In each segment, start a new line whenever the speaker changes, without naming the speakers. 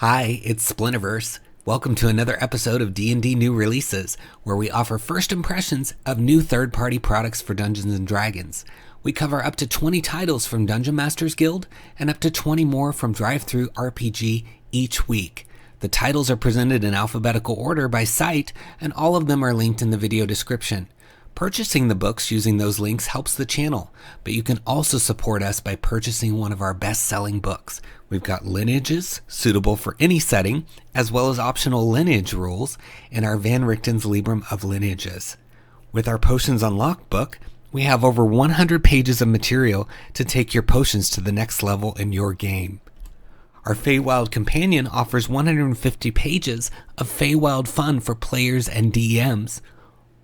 Hi, it's Splinterverse. Welcome to another episode of D&D New Releases, where we offer first impressions of new third-party products for Dungeons & Dragons. We cover up to 20 titles from Dungeon Masters Guild and up to 20 more from DriveThruRPG each week. The titles are presented in alphabetical order by site, and all of them are linked in the video description. Purchasing the books using those links helps the channel, but you can also support us by purchasing one of our best-selling books. We've got lineages suitable for any setting, as well as optional lineage rules in our Van Richten's Librum of Lineages. With our Potions Unlocked book, we have over 100 pages of material to take your potions to the next level in your game. Our Feywild Companion offers 150 pages of Feywild fun for players and DMs.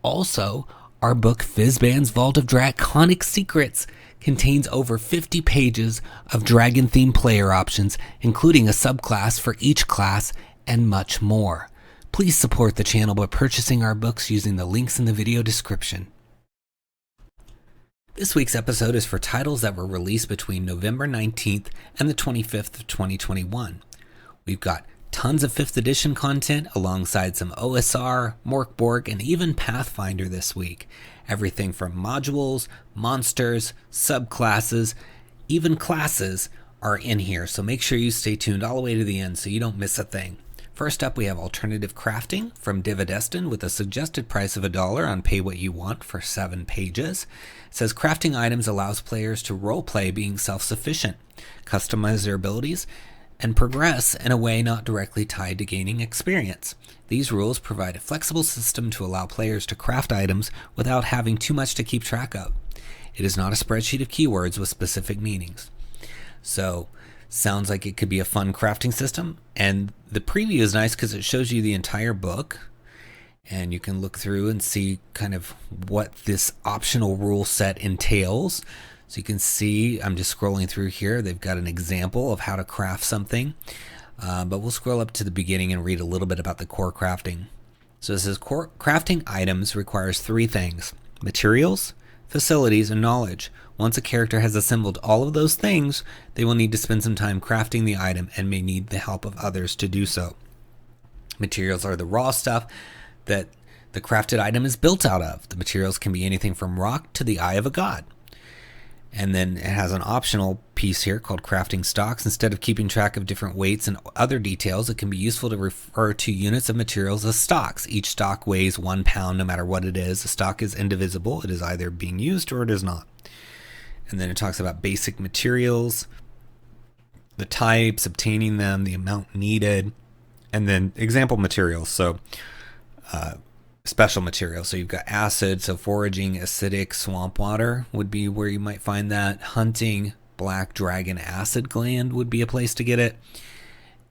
Also, our book Fizban's Vault of Draconic Secrets contains over 50 pages of dragon-themed player options, including a subclass for each class, and much more. Please support the channel by purchasing our books using the links in the video description. This week's episode is for titles that were released between November 19th and the 25th of 2021. We've got tons of 5th edition content alongside some OSR, Morkborg, and even Pathfinder this week. Everything from modules, monsters, subclasses, even classes are in here, so make sure you stay tuned all the way to the end so you don't miss a thing. First up, we have Alternative Crafting from Dividestin with a suggested price of $1 on Pay What You Want for 7 pages. It says crafting items allows players to roleplay being self-sufficient, customize their abilities, and progress in a way not directly tied to gaining experience. These rules provide a flexible system to allow players to craft items without having too much to keep track of. It is not a spreadsheet of keywords with specific meanings. So, sounds like it could be a fun crafting system, and the preview is nice because it shows you the entire book, and you can look through and see kind of what this optional rule set entails. So you can see, I'm just scrolling through here, they've got an example of how to craft something, but we'll scroll up to the beginning and read a little bit about the core crafting. So it says crafting items requires 3 things: materials, facilities, and knowledge. Once a character has assembled all of those things, they will need to spend some time crafting the item and may need the help of others to do so. Materials are the raw stuff that the crafted item is built out of. The materials can be anything from rock to the eye of a god. And then it has an optional piece here called crafting stocks. Instead of keeping track of different weights and other details, it can be useful to refer to units of materials as stocks. Each stock weighs 1 pound no matter what it is. A stock is indivisible. It is either being used or it is not. And then it talks about basic materials, the types, obtaining them, the amount needed, and then example materials. So special materials. So you've got acid, so foraging, acidic swamp water would be where you might find that. Hunting black dragon acid gland would be a place to get it.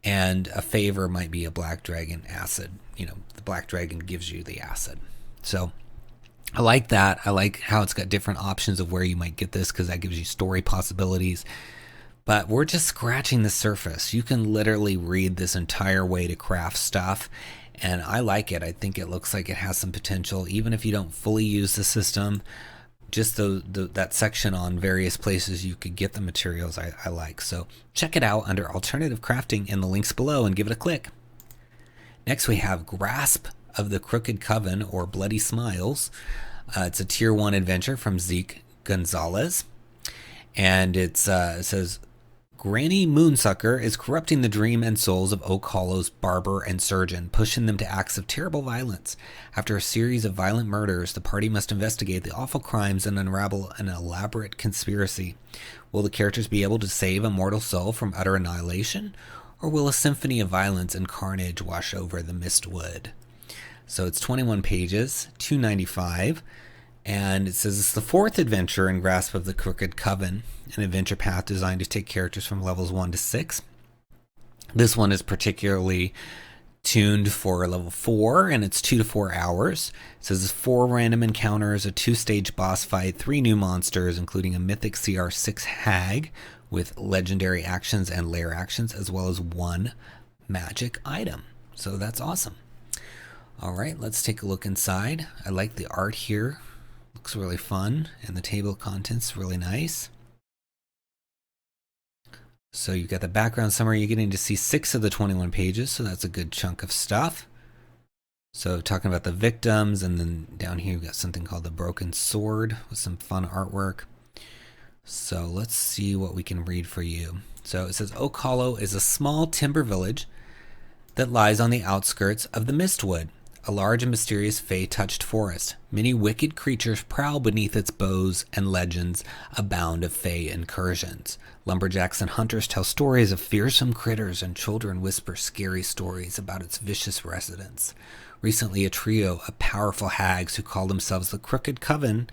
And a favor might be a black dragon acid. You know, the black dragon gives you the acid. So I like that. I like how it's got different options of where you might get this because that gives you story possibilities. But we're just scratching the surface. You can literally read this entire way to craft stuff. And I like it. I think it looks like it has some potential, even if you don't fully use the system. Just that section on various places you could get the materials I like. So check it out under Alternative Crafting in the links below and give it a click. Next we have Grasp of the Crooked Coven, or Bloody Smiles. It's a Tier 1 adventure from Zeke Gonzalez. And it says, Granny Moonsucker is corrupting the dream and souls of Oak Hollow's barber and surgeon, pushing them to acts of terrible violence. After a series of violent murders, the party must investigate the awful crimes and unravel an elaborate conspiracy. Will the characters be able to save a mortal soul from utter annihilation? Or will a symphony of violence and carnage wash over the Mistwood? So it's 21 pages, $2.95. And it says it's the 4th adventure in Grasp of the Crooked Coven, an adventure path designed to take characters from levels 1 to 6. This one is particularly tuned for level 4, and it's 2 to 4 hours. It says it's 4 random encounters, a 2-stage boss fight, 3 new monsters, including a mythic CR6 hag with legendary actions and lair actions, as well as 1 magic item. So that's awesome. All right, let's take a look inside. I like the art here. Looks really fun, and the table of contents really nice. So you've got the background summary. You're getting to see 6 of the 21 pages, so that's a good chunk of stuff. So talking about the victims, and then down here we've got something called the Broken Sword with some fun artwork. So let's see what we can read for you. So it says, 𝙏𝙤𝙦 is a small timber village that lies on the outskirts of the Mistwood, a large and mysterious fey-touched forest. Many wicked creatures prowl beneath its boughs, and legends abound of fey incursions. Lumberjacks and hunters tell stories of fearsome critters, and children whisper scary stories about its vicious residents. Recently, a trio of powerful hags who call themselves the Crooked Coven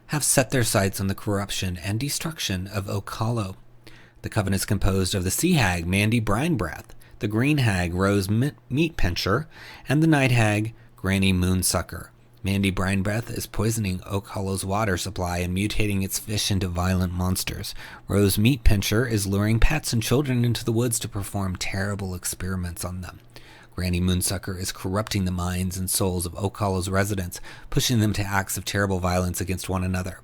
have set their sights on the corruption and destruction of 𝙏𝙤𝙦. The coven is composed of the sea hag, Mandy Brinebreath, the green hag, Rose Meatpincher, and the night hag, Granny Moonsucker. Mandy Brinebreath is poisoning 𝙏𝙤𝙦's water supply and mutating its fish into violent monsters. Rose Meatpincher is luring pets and children into the woods to perform terrible experiments on them. Granny Moonsucker is corrupting the minds and souls of 𝙏𝙤𝙦's residents, pushing them to acts of terrible violence against one another.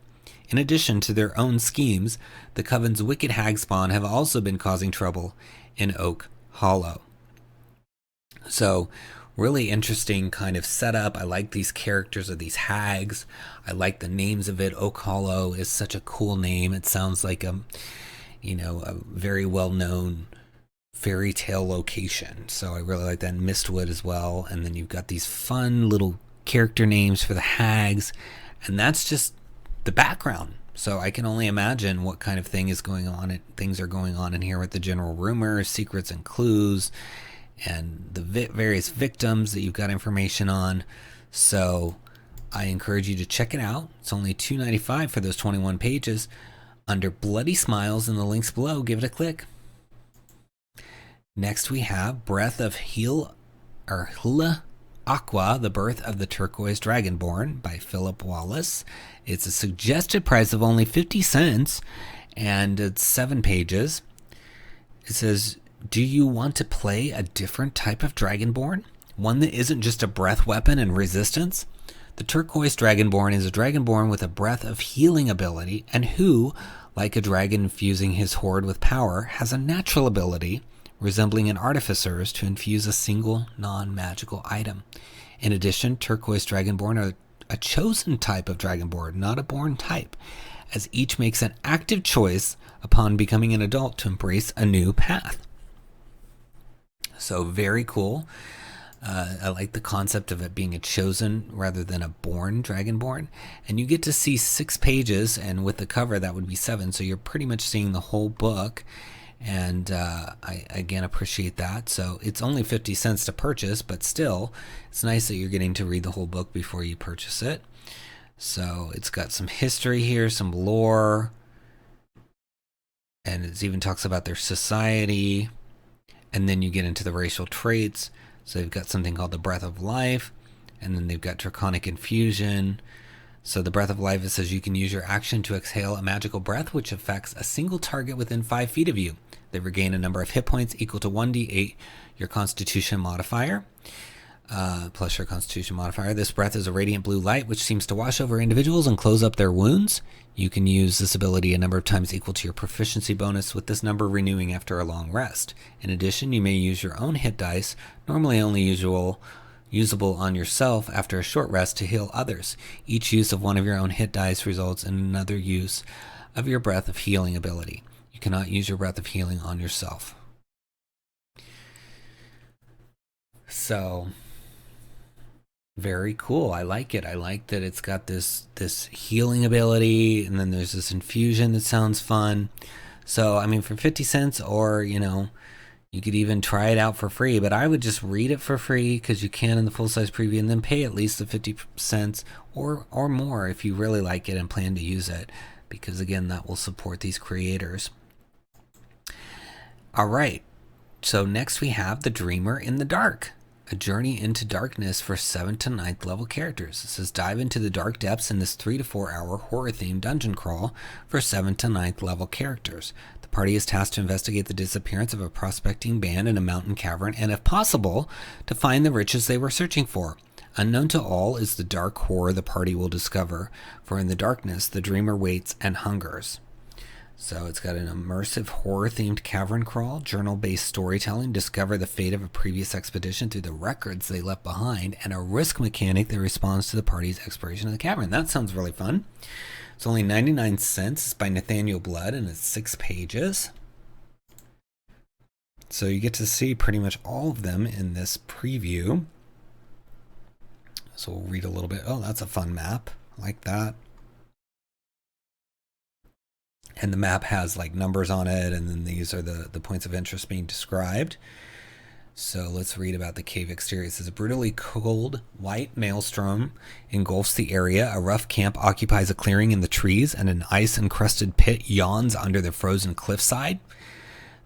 In addition to their own schemes, the coven's wicked hag spawn have also been causing trouble in 𝙏𝙤𝙦. So, really interesting kind of setup. I like these characters of these hags. I like the names of it. 𝙏𝙤𝙦 is such a cool name. It sounds like a very well-known fairy tale location. So I really like that. Mistwood as well. And then you've got these fun little character names for the hags. And that's just the background. So I can only imagine what kind of things are going on in here with the general rumors, secrets, and clues, and the various victims that you've got information on. So I encourage you to check it out. It's only $2.95 for those 21 pages. Under Bloody Smiles in the links below, give it a click. Next we have Breath of 𝙭𝙤𝙀, The Birth of the Turquoise Dragonborn by Philip Wallace. It's a suggested price of only 50 cents, and it's 7 pages. It says, do you want to play a different type of Dragonborn? One that isn't just a breath weapon and resistance? The Turquoise Dragonborn is a Dragonborn with a breath of healing ability, and who, like a dragon infusing his horde with power, has a natural ability resembling an artificer's to infuse a single non-magical item. In addition, Turquoise Dragonborn are a chosen type of Dragonborn, not a born type, as each makes an active choice upon becoming an adult to embrace a new path. So very cool. I like the concept of it being a chosen rather than a born Dragonborn. And you get to see 6 pages, and with the cover that would be 7, so you're pretty much seeing the whole book. And I again appreciate that. So it's only 50 cents to purchase, but still it's nice that you're getting to read the whole book before you purchase it. So it's got some history here, some lore, and it even talks about their society. And then you get into the racial traits. So they've got something called the Breath of Life, and then they've got Draconic Infusion. So the Breath of Life, it says you can use your action to exhale a magical breath which affects a single target within 5 feet of you. They regain a number of hit points equal to 1d8 your Constitution modifier, plus your Constitution modifier. This breath is a radiant blue light which seems to wash over individuals and close up their wounds. You can use this ability a number of times equal to your proficiency bonus, with this number renewing after a long rest. In addition, you may use your own hit dice, normally only usable on yourself after a short rest, to heal others. Each use of one of your own hit dice results in another use of your Breath of Healing ability. You cannot use your Breath of Healing on yourself. So, very cool. I like it. I like that it's got this healing ability, and then there's this infusion that sounds fun. So, I mean, for 50 cents, or, you could even try it out for free, but I would just read it for free because you can in the full-size preview, and then pay at least the 50 cents or more if you really like it and plan to use it, because, again, that will support these creators. All right, so next we have The Dreamer in the Dark, a journey into darkness for 7th to 9th level characters. It says dive into the dark depths in this 3 to 4 hour horror-themed dungeon crawl for 7th to 9th level characters. The party is tasked to investigate the disappearance of a prospecting band in a mountain cavern, and if possible, to find the riches they were searching for. Unknown to all is the dark horror the party will discover, for in the darkness the dreamer waits and hungers. So it's got an immersive horror-themed cavern crawl, journal-based storytelling, discover the fate of a previous expedition through the records they left behind, and a risk mechanic that responds to the party's exploration of the cavern. That sounds really fun. It's only 99 cents. It's by Nathaniel Blood, and it's 6 pages. So you get to see pretty much all of them in this preview. So we'll read a little bit. Oh, that's a fun map. I like that. And the map has like numbers on it, and then these are the points of interest being described. So let's read about the cave exterior. It says, a brutally cold white maelstrom engulfs the area. A rough camp occupies a clearing in the trees, and an ice-encrusted pit yawns under the frozen cliffside.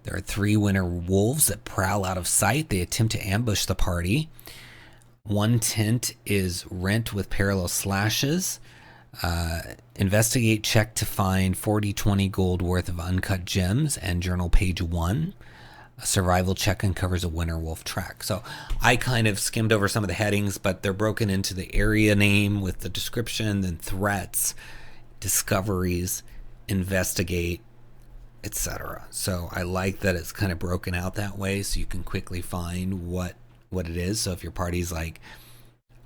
There are 3 winter wolves that prowl out of sight. They attempt to ambush the party. One tent is rent with parallel slashes. Investigate, check to find 40-20 gold worth of uncut gems, and journal page 1. A survival check uncovers a winter wolf track. So I kind of skimmed over some of the headings, but they're broken into the area name with the description, then threats, discoveries, investigate, etc. So I like that it's kind of broken out that way, so you can quickly find what it is. So if your party's like,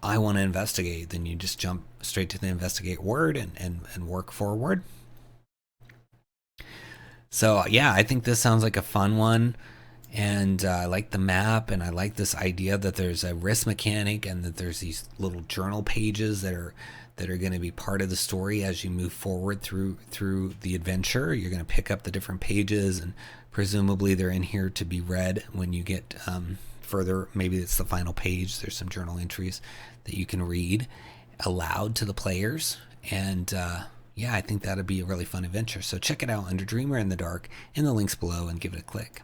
I want to investigate, then you just jump straight to the investigate word and work forward. So yeah, I think this sounds like a fun one, and I like the map, and I like this idea that there's a risk mechanic and that there's these little journal pages that are going to be part of the story as you move forward through the adventure. You're going to pick up the different pages, and presumably they're in here to be read when you get further. Maybe it's the final page. There's some journal entries that you can read aloud to the players, and yeah, I think that'd be a really fun adventure. So check it out under Dreamer in the Dark in the links below and give it a click.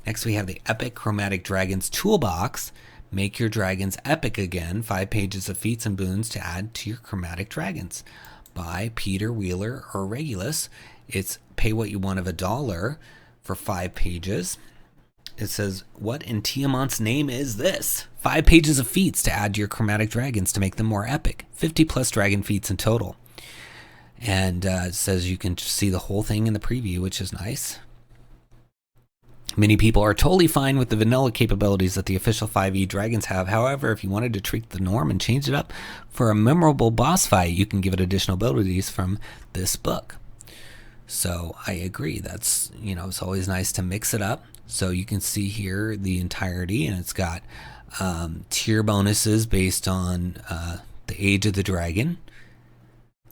Next we have the Epic Chromatic Dragons Toolbox. Make your dragons epic again. 5 pages of feats and boons to add to your chromatic dragons by Peter Wheeler or Regulus. It's pay what you want of $1 for 5 pages. It says, what in Tiamat's name is this? 5 pages of feats to add to your chromatic dragons to make them more epic. 50 plus dragon feats in total. And it says you can see the whole thing in the preview, which is nice. Many people are totally fine with the vanilla capabilities that the official 5e dragons have. However, if you wanted to tweak the norm and change it up for a memorable boss fight, you can give it additional abilities from this book. So I agree. That's, it's always nice to mix it up. So you can see here the entirety, and it's got tier bonuses based on the age of the dragon.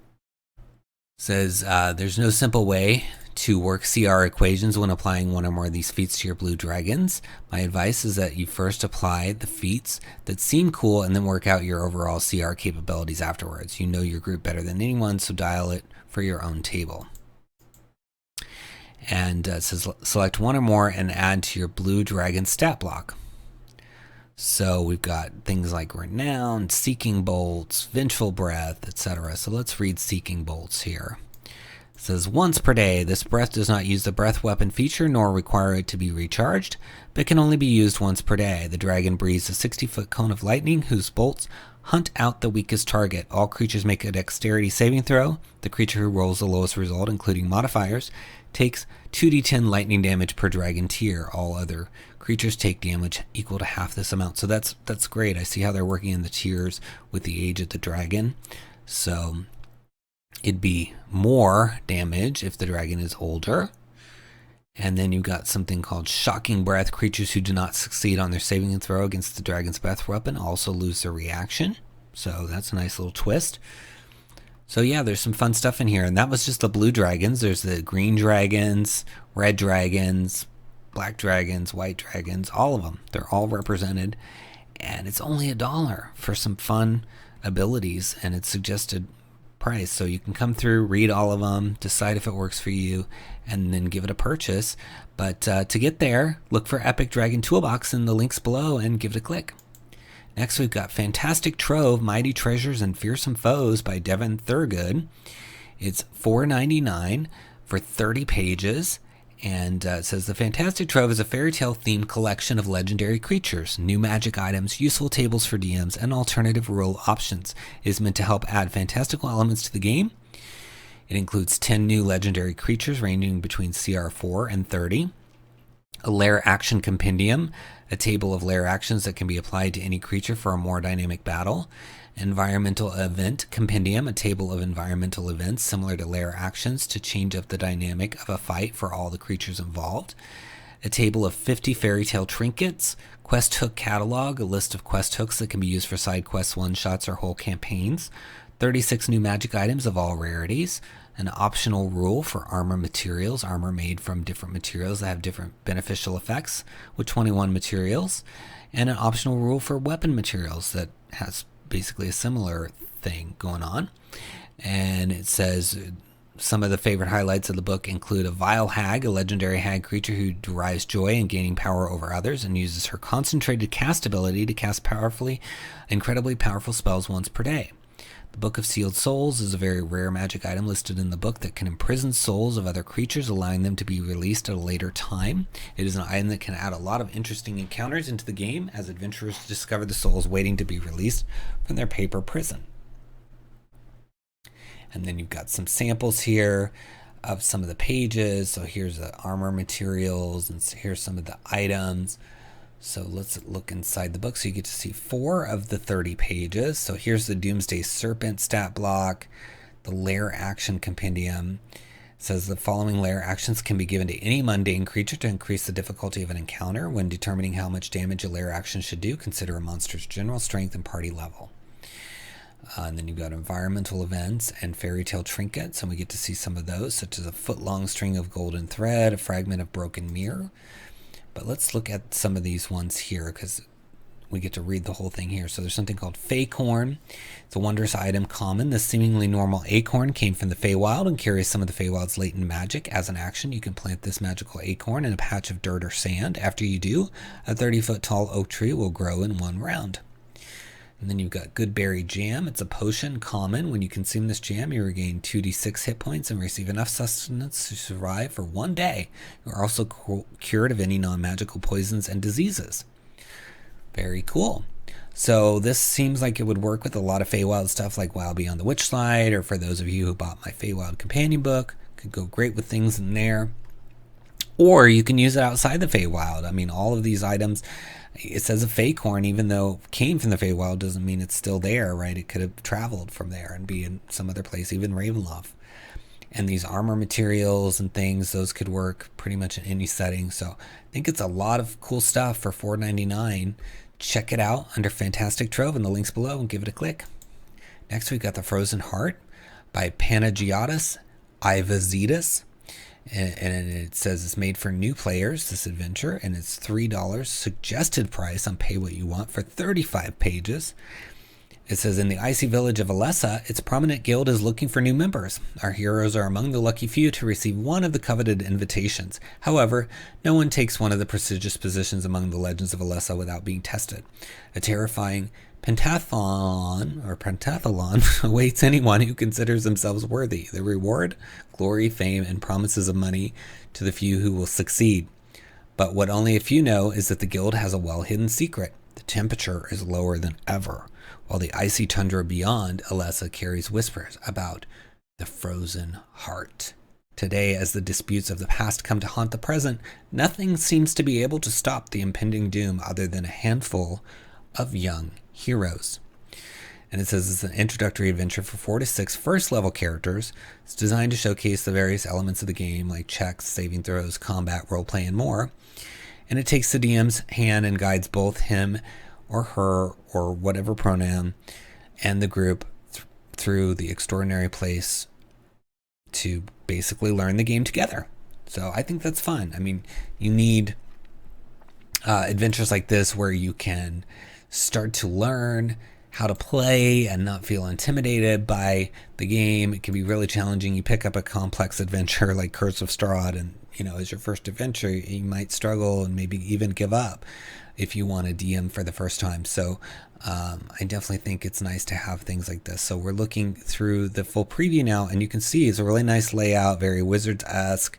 It says there's no simple way to work CR equations when applying one or more of these feats to your blue dragons. My advice is that you first apply the feats that seem cool and then work out your overall CR capabilities afterwards. You know your group better than anyone, so dial it for your own table. And it says select one or more and add to your blue dragon stat block. So we've got things like Renown, Seeking Bolts, Vengeful Breath, etc. So let's read Seeking Bolts here. It says, once per day, this breath does not use the breath weapon feature nor require it to be recharged, but can only be used once per day. The dragon breathes a 60-foot cone of lightning whose bolts hunt out the weakest target. All creatures make a dexterity saving throw. The creature who rolls the lowest result, including modifiers, takes 2d10 lightning damage per dragon tier. All other creatures take damage equal to half this amount. So that's great. I see how they're working in the tiers with the age of the dragon. So it'd be more damage if the dragon is older. And then you've got something called Shocking Breath. Creatures who do not succeed on their saving throw against the dragon's breath weapon also lose their reaction. So that's a nice little twist. So yeah, there's some fun stuff in here. And that was just the blue dragons. There's the green dragons, red dragons, black dragons, white dragons, all of them. They're all represented. And it's only $1 for some fun abilities. And it's suggested price. So you can come through, read all of them, decide if it works for you, and then give it a purchase. But to get there, look for Epic Dragon Toolbox in the links below and give it a click. Next, we've got Fantastic Trove, Mighty Treasures and Fearsome Foes by Devin Thurgood. It's $4.99 for 30 pages. And it says, the Fantastic Trove is a fairy tale themed collection of legendary creatures, new magic items, useful tables for DMs, and alternative rule options. It is meant to help add fantastical elements to the game. It includes 10 new legendary creatures ranging between CR 4 and 30, a lair action compendium, a table of lair actions that can be applied to any creature for a more dynamic battle, environmental event compendium, a table of environmental events similar to lair actions to change up the dynamic of a fight for all the creatures involved, a table of 50 fairy tale trinkets, quest hook catalog, a list of quest hooks that can be used for side quests, one-shots, or whole campaigns, 36 new magic items of all rarities, an optional rule for armor materials, armor made from different materials that have different beneficial effects with 21 materials, and an optional rule for weapon materials that has basically a similar thing going on. And it says some of the favorite highlights of the book include a vile hag, a legendary hag creature who derives joy in gaining power over others and uses her concentrated cast ability to cast incredibly powerful spells once per day. The Book of Sealed Souls is a very rare magic item listed in the book that can imprison souls of other creatures, allowing them to be released at a later time. It is an item that can add a lot of interesting encounters into the game as adventurers discover the souls waiting to be released from their paper prison. And then you've got some samples here of some of the pages. So here's the armor materials, and here's some of the items. So let's look inside the book. So you get to see 4 of the 30 pages. So here's the Doomsday Serpent stat block, the lair action compendium. It says the following lair actions can be given to any mundane creature to increase the difficulty of an encounter. When determining how much damage a lair action should do, consider a monster's general strength and party level. And then you've got environmental events and fairy tale trinkets, and we get to see some of those, such as a foot-long string of golden thread, a fragment of broken mirror. But let's look at some of these ones here, because we get to read the whole thing here. So there's something called Feycorn. It's a wondrous item common. The seemingly normal acorn came from the Feywild and carries some of the Feywild's latent magic. As an action, you can plant this magical acorn in a patch of dirt or sand. After you do, a 30-foot-tall oak tree will grow in 1 round. And then you've got Goodberry Jam. It's a potion common. When you consume this jam, you regain 2d6 hit points and receive enough sustenance to survive for 1 day. You're also cured of any non-magical poisons and diseases. Very cool. So this seems like it would work with a lot of Feywild stuff like Wild Beyond the Witchlight, or for those of you who bought my Feywild companion book, could go great with things in there. Or you can use it outside the Feywild. I mean, all of these items, it says a Feycorn, even though it came from the Feywild, doesn't mean it's still there, right? It could have traveled from there and be in some other place, even Ravenloft. And these armor materials and things, those could work pretty much in any setting. So I think it's a lot of cool stuff for $4.99. Check it out under Fantastic Trove in the links below and give it a click. Next, we've got The Frozen Heart by Panagiotis Ivazidis. And it says it's made for new players, this adventure, and it's $3 suggested price on Pay What You Want for 35 pages. It says, in the icy village of Alessa, its prominent guild is looking for new members. Our heroes are among the lucky few to receive one of the coveted invitations. However, no one takes one of the prestigious positions among the legends of Alessa without being tested. A terrifying pentathlon awaits anyone who considers themselves worthy. The reward, glory, fame, and promises of money to the few who will succeed. But what only a few know is that the guild has a well-hidden secret. The temperature is lower than ever, while the icy tundra beyond Alessa carries whispers about the frozen heart. Today, as the disputes of the past come to haunt the present, nothing seems to be able to stop the impending doom other than a handful of young heroes. And it says it's an introductory adventure for 4 to 6 first-level characters. It's designed to showcase the various elements of the game, like checks, saving throws, combat, roleplay, and more. And it takes the DM's hand and guides both him or her, or whatever pronoun, and the group through the extraordinary place to basically learn the game together. So I think that's fun. I mean, you need adventures like this where you can start to learn how to play and not feel intimidated by the game. It can be really challenging. You pick up a complex adventure like Curse of Strahd, and as your first adventure, you might struggle and maybe even give up if you want to DM for the first time. So I definitely think it's nice to have things like this. So we're looking through the full preview now, and you can see it's a really nice layout, very Wizards-esque,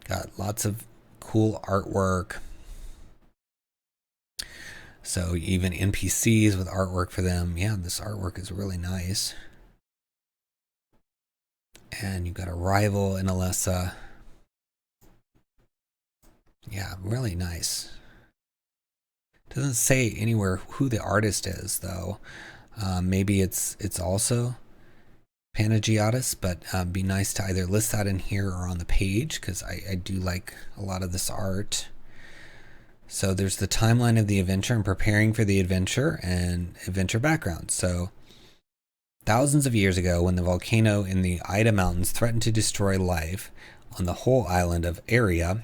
got lots of cool artwork. So even NPCs with artwork for them. Yeah, this artwork is really nice. And you've got a rival in Alessa. Yeah, really nice. Doesn't say anywhere who the artist is, though. Maybe it's also Panagiotis, but be nice to either list that in here or on the page, because I do like a lot of this art. So there's the timeline of the adventure and preparing for the adventure and adventure background. So thousands of years ago, when the volcano in the Ida Mountains threatened to destroy life on the whole island of Area,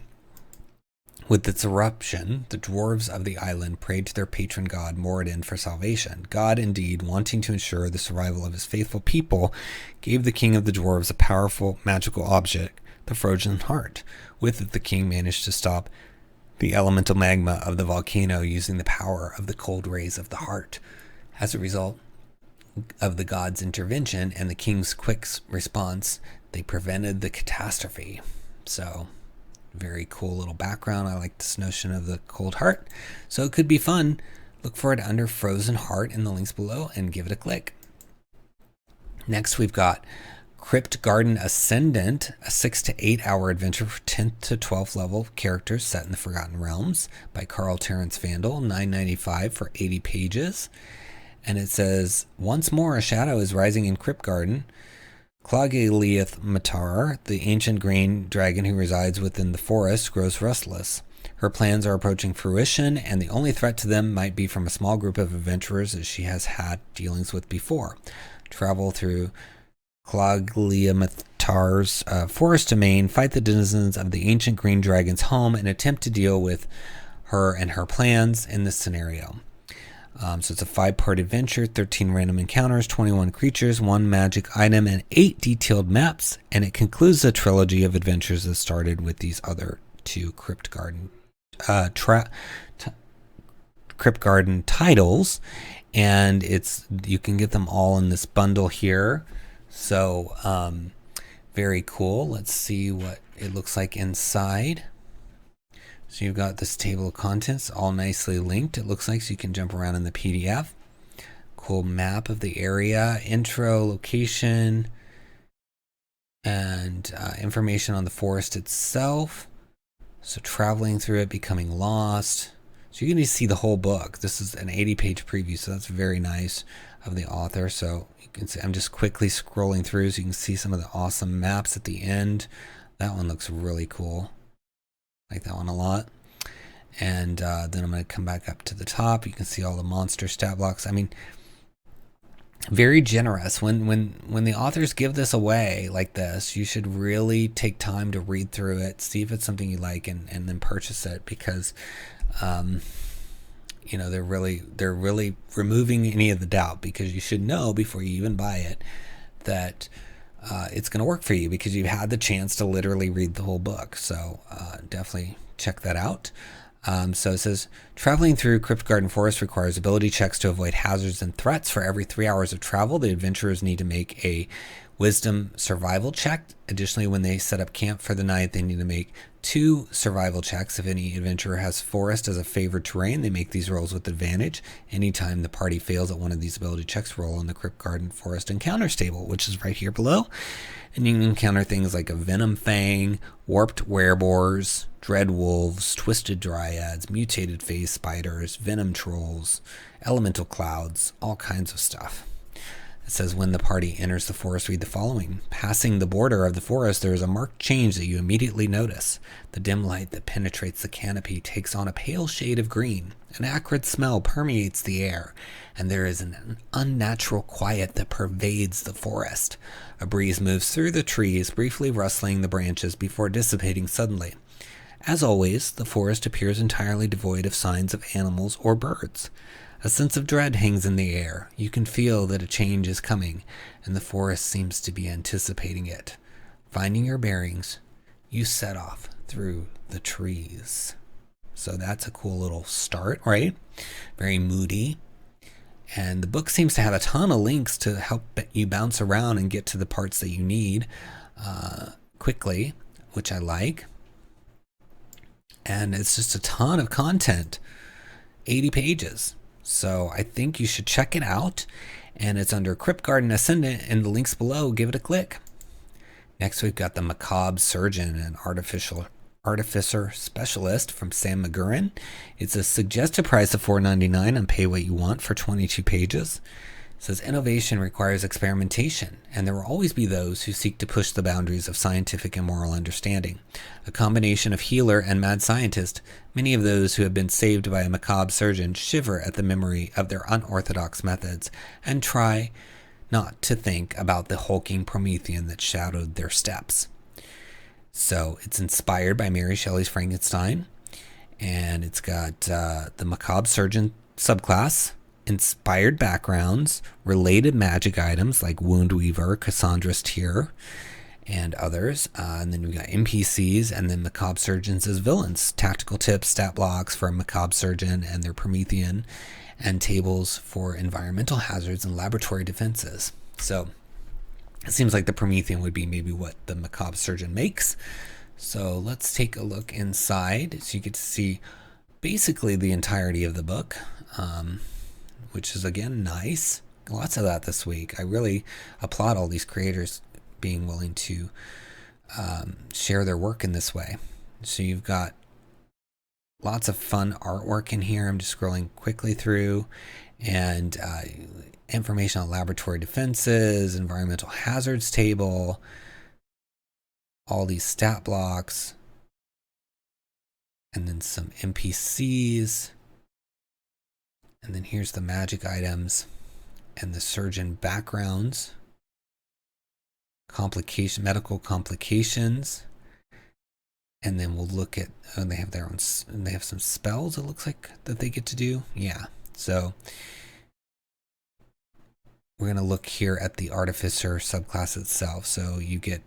with its eruption, the dwarves of the island prayed to their patron god Moradin for salvation. God, indeed, wanting to ensure the survival of his faithful people, gave the king of the dwarves a powerful magical object, the frozen heart. With it, the king managed to stop the elemental magma of the volcano using the power of the cold rays of the heart. As a result of the god's intervention and the king's quick response, they prevented the catastrophe. So, very cool little background. I like this notion of the cold heart. So it could be fun. Look for it under Frozen Heart in the links below and give it a click. Next, we've got Kryptgarden Ascendant, a 6 to 8 hour adventure for 10th to 12th level characters set in the Forgotten Realms by Carl Terrence Vandal, $9.95 for 80 pages. And it says, once more a shadow is rising in Kryptgarden. 𝙤𝙤𝙬𝙧𝙬𝙬, the ancient green dragon who resides within the forest, grows restless. Her plans are approaching fruition, and the only threat to them might be from a small group of adventurers that she has had dealings with before. Travel through 𝙤𝙤𝙬𝙬's forest domain, fight the denizens of the ancient green dragon's home, and attempt to deal with her and her plans in this scenario. So it's a 5-part adventure, 13 random encounters, 21 creatures, 1 magic item, and 8 detailed maps. And it concludes the trilogy of adventures that started with these other 2 Kryptgarden titles. And you can get them all in this bundle here. So very cool. Let's see what it looks like inside. So you've got this table of contents all nicely linked, it looks like, so you can jump around in the PDF. Cool map of the area, intro, location, and information on the forest itself. So traveling through it, becoming lost. So you're going to see the whole book. This is an 80-page preview, so that's very nice of the author. So you can see I'm just quickly scrolling through so you can see some of the awesome maps at the end. That one looks really cool. Like that one a lot. And then I'm going to come back up to the top. You can see all the monster stat blocks. I mean, very generous. When the authors give this away like this, you should really take time to read through it, see if it's something you like, and then purchase it, because you know, they're really removing any of the doubt, because you should know before you even buy it that it's going to work for you, because you've had the chance to literally read the whole book. So definitely check that out. So it says, traveling through Kryptgarden Forest requires ability checks to avoid hazards and threats. For every 3 hours of travel, the adventurers need to make a wisdom survival check. Additionally, when they set up camp for the night, they need to make 2 survival checks. If any adventurer has forest as a favored terrain, they make these rolls with advantage. Anytime the party fails at one of these ability checks, roll on the Kryptgarden Forest Encounters table, which is right here below. And you can encounter things like a venom fang, warped werebores, dread wolves, twisted dryads, mutated phase spiders, venom trolls, elemental clouds, all kinds of stuff. It says, when the party enters the forest, read the following. Passing the border of the forest, there is a marked change that you immediately notice. The dim light that penetrates the canopy takes on a pale shade of green. An acrid smell permeates the air, and there is an unnatural quiet that pervades the forest. A breeze moves through the trees, briefly rustling the branches before dissipating suddenly. As always, the forest appears entirely devoid of signs of animals or birds. A sense of dread hangs in the air. You can feel that a change is coming, and the forest seems to be anticipating it. Finding your bearings, you set off through the trees. So that's a cool little start, right? Very moody. And the book seems to have a ton of links to help you bounce around and get to the parts that you need quickly, which I like. And it's just a ton of content, 80 pages. So I think you should check it out. And it's under Kryptgarden Ascendant in the links below. Give it a click. Next, we've got the Macabre Surgeon, an Artificer Specialist from Sam McGurran. It's a suggested price of $4.99 on Pay What You Want for 22 pages. It says, innovation requires experimentation, and there will always be those who seek to push the boundaries of scientific and moral understanding. A combination of healer and mad scientist, many of those who have been saved by a macabre surgeon shiver at the memory of their unorthodox methods and try not to think about the hulking Promethean that shadowed their steps. So it's inspired by Mary Shelley's Frankenstein, and it's got the Macabre Surgeon subclass, inspired backgrounds, related magic items like Wound Weaver, Cassandra's Tear, and others. And then we've got NPCs and then Macabre Surgeons as villains, tactical tips, stat blocks for a Macabre Surgeon and their Promethean, and tables for environmental hazards and laboratory defenses. So it seems like the Promethean would be maybe what the Macabre Surgeon makes. So let's take a look inside so you get to see basically the entirety of the book, which is, again, nice. Lots of that this week. I really applaud all these creators being willing to share their work in this way. So you've got lots of fun artwork in here. I'm just scrolling quickly through, and information on laboratory defenses, environmental hazards table, all these stat blocks, and then some NPCs. And then here's the magic items and the surgeon backgrounds, medical complications. And then we'll look at, they have their own, they have some spells it looks like that they get to do. Yeah. So we're going to look here at the Artificer subclass itself. So you get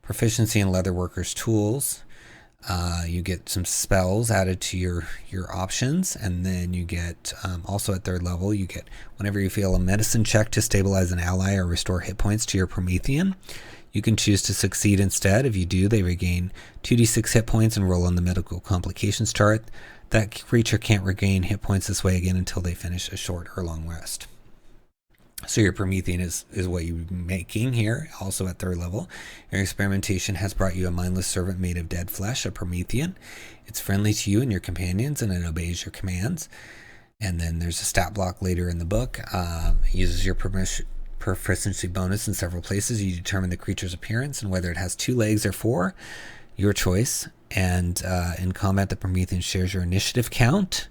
proficiency in Leatherworker's tools. You get some spells added to your options, and then you get also at 3rd level, you get whenever you fail a medicine check to stabilize an ally or restore hit points to your Promethean, you can choose to succeed instead. If you do, they regain 2d6 hit points and roll on the medical complications chart. That creature can't regain hit points this way again until they finish a short or long rest. So your Promethean is what you're making here, also at 3rd level. Your experimentation has brought you a mindless servant made of dead flesh, a Promethean. It's friendly to you and your companions, and it obeys your commands. And then there's a stat block later in the book. It uses your proficiency bonus in several places. You determine the creature's appearance and whether it has 2 legs or 4, your choice. And in combat, the Promethean shares your initiative count.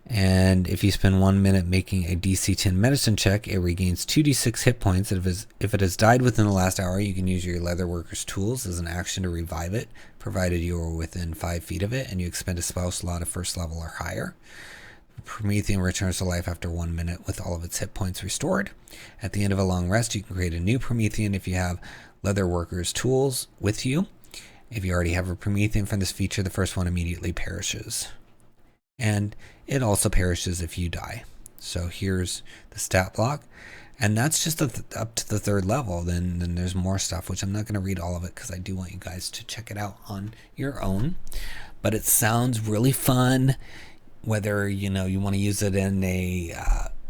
And if you spend 1 minute making a DC 10 medicine check, it regains 2d6 hit points. If it has died within the last hour, you can use your Leatherworker's tools as an action to revive it, provided you are within 5 feet of it and you expend a spell slot of 1st level or higher. Promethean returns to life after 1 minute with all of its hit points restored. At the end of a long rest, you can create a new Promethean if you have Leatherworker's tools with you. If you already have a Promethean from this feature, the first one immediately perishes. And it also perishes if you die. So here's the stat block. And that's just up to the 3rd level. Then there's more stuff, which I'm not going to read all of it because I do want you guys to check it out on your own. But it sounds really fun, whether you want to use it in a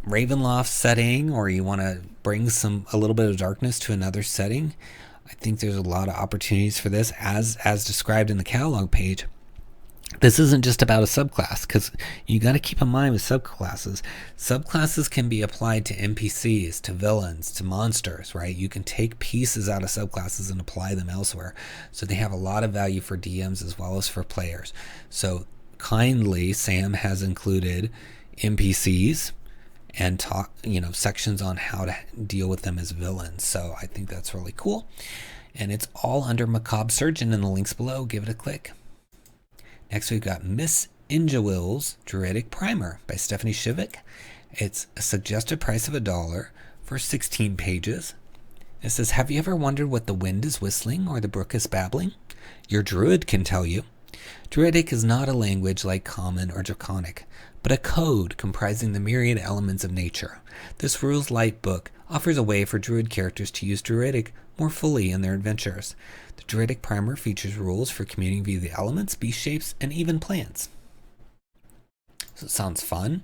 Ravenloft setting or you want to bring a little bit of darkness to another setting. I think there's a lot of opportunities for this as described in the catalog page. This isn't just about a subclass, because you got to keep in mind with subclasses. Subclasses can be applied to NPCs, to villains, to monsters, right? You can take pieces out of subclasses and apply them elsewhere. So they have a lot of value for DMs as well as for players. So kindly, Sam has included NPCs and sections on how to deal with them as villains. So I think that's really cool. And it's all under Macabre Surgeon in the links below. Give it a click. Next, we've got Miss Ingewill's Druidic Primer by Stephanie Shivik. It's a suggested price of $1 for 16 pages. It says, have you ever wondered what the wind is whistling or the brook is babbling? Your druid can tell you. Druidic is not a language like Common or Draconic, but a code comprising the myriad elements of nature. This rules-light book offers a way for druid characters to use Druidic more fully in their adventures. The Druidic Primer features rules for communing via the elements, beast shapes, and even plants. So it sounds fun.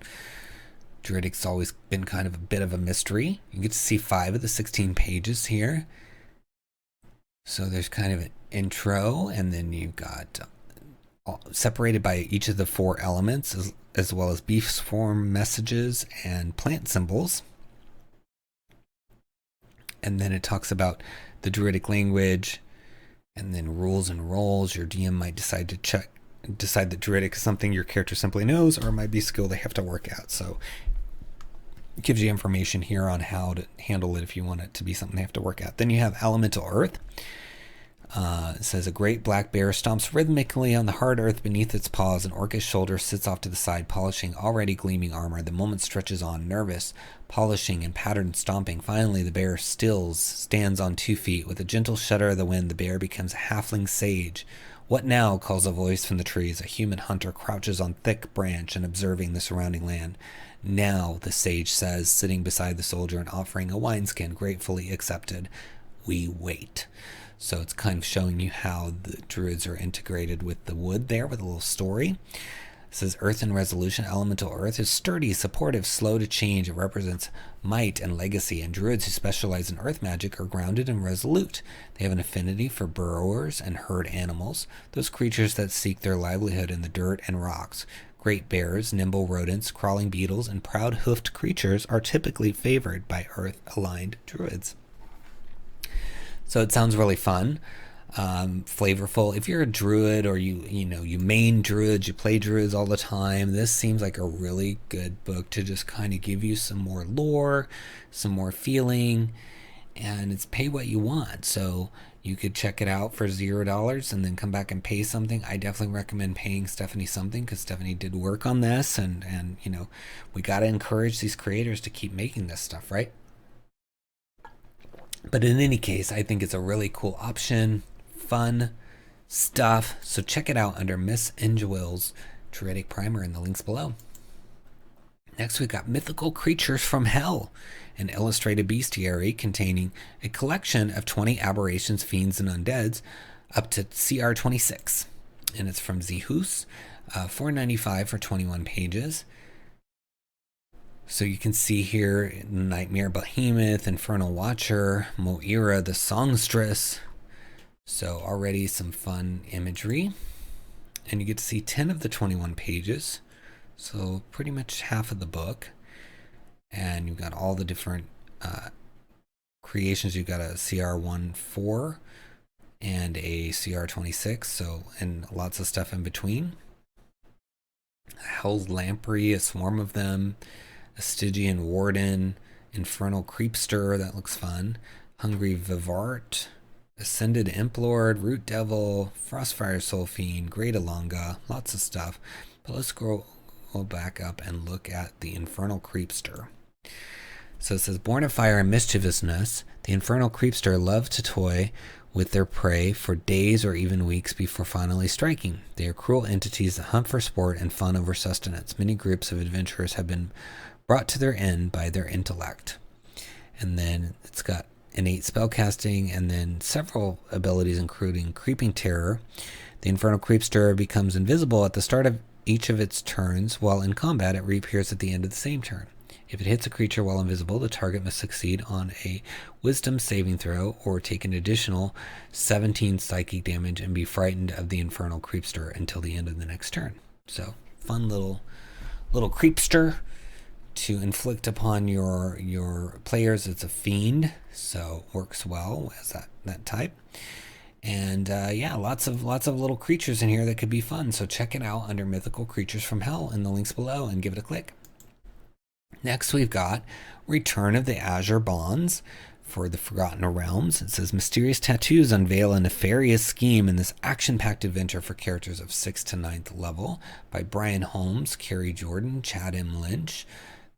Druidic's always been kind of a bit of a mystery. You get to see 5 of the 16 pages here. So there's kind of an intro, and then you've got separated by each of the 4 elements, as well as beef form messages and plant symbols. And then it talks about the Druidic language, and then rules and roles. Your DM might decide that Druidic is something your character simply knows, or it might be a skill they have to work out. So it gives you information here on how to handle it if you want it to be something they have to work out. Then you have Elemental Earth. It says, a great black bear stomps rhythmically on the hard earth beneath its paws. An orcish shoulder sits off to the side, polishing already gleaming armor. The moment stretches on, nervous, polishing and patterned stomping. Finally, the bear stands on 2 feet. With a gentle shudder of the wind, the bear becomes a halfling sage. What now? Calls a voice from the trees. A human hunter crouches on thick branch and observing the surrounding land. Now, the sage says, sitting beside the soldier and offering a wineskin gratefully accepted. We wait. So it's kind of showing you how the druids are integrated with the wood there with a little story. It says, Earth and Resolution. Elemental Earth is sturdy, supportive, slow to change. It represents might and legacy, and druids who specialize in earth magic are grounded and resolute. They have an affinity for burrowers and herd animals, those creatures that seek their livelihood in the dirt and rocks. Great bears, nimble rodents, crawling beetles, and proud-hoofed creatures are typically favored by earth-aligned druids. So it sounds really fun, flavorful. If you're a druid, or you main druids, you play druids all the time, this seems like a really good book to just kind of give you some more lore, some more feeling, and it's pay what you want. So you could check it out for $0 and then come back and pay something. I definitely recommend paying Stephanie something, because Stephanie did work on this, and we got to encourage these creators to keep making this stuff, right? But in any case, I think it's a really cool option, fun stuff. So check it out under Miss Ingewill's Druidic Primer in the links below. Next, we've got Mythical Creatures from Hell, an illustrated bestiary containing a collection of 20 aberrations, fiends, and undeads up to CR 26. And it's from 𝙬𝙬𝙬, $4.95 for 21 pages. So you can see here Nightmare Behemoth, Infernal Watcher, Moira the Songstress. So already some fun imagery. And you get to see 10 of the 21 pages. So pretty much half of the book. And you've got all the different creations. You've got a CR14 and a CR26. So, and lots of stuff in between. Hell's Lamprey, a swarm of them. A Stygian Warden, Infernal Creepster, that looks fun. Hungry Vivart, Ascended Implord, Root Devil, Frostfire Soul Fiend, Great Alonga, lots of stuff. But let's go back up and look at the Infernal Creepster. So it says, born of fire and mischievousness, the Infernal Creepster love to toy with their prey for days or even weeks before finally striking. They are cruel entities that hunt for sport and fun over sustenance. Many groups of adventurers have been brought to their end by their intellect. And then it's got innate spellcasting, and then several abilities including Creeping Terror. The Infernal Creepster becomes invisible at the start of each of its turns, while in combat it reappears at the end of the same turn. If it hits a creature while invisible, the target must succeed on a Wisdom saving throw or take an additional 17 psychic damage and be frightened of the Infernal Creepster until the end of the next turn. So fun little creepster to inflict upon your players. It's a fiend, so works well as that type. And yeah, lots of little creatures in here that could be fun. So check it out under Mythical Creatures from Hell in the links below and give it a click. Next, we've got Return of the Azure Bonds for the Forgotten Realms. It says, mysterious tattoos unveil a nefarious scheme in this action-packed adventure for characters of 6th to 9th level by Brian Holmes, Carrie Jordan, Chad M. Lynch,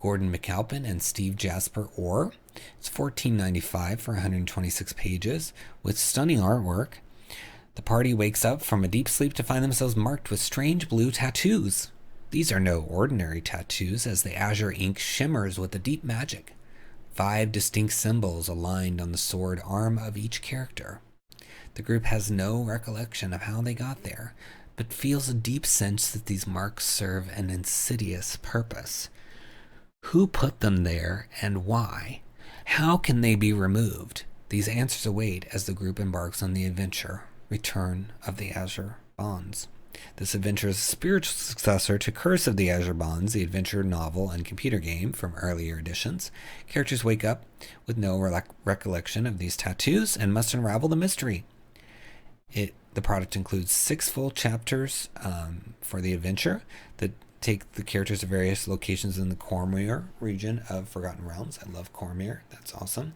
Gordon McAlpin, and Steve Jasper Orr. It's $14.95 for 126 pages with stunning artwork. The party wakes up from a deep sleep to find themselves marked with strange blue tattoos. These are no ordinary tattoos, as the azure ink shimmers with a deep magic. 5 distinct symbols aligned on the sword arm of each character. The group has no recollection of how they got there, but feels a deep sense that these marks serve an insidious purpose. Who put them there and why? How can they be removed? These answers await as the group embarks on the adventure, Return of the Azure Bonds. This adventure is a spiritual successor to Curse of the Azure Bonds, the adventure novel and computer game from earlier editions. Characters wake up with no recollection of these tattoos and must unravel the mystery. The product includes 6 full chapters for the adventure that take the characters to various locations in the Cormyr region of Forgotten Realms. I love Cormyr. That's awesome.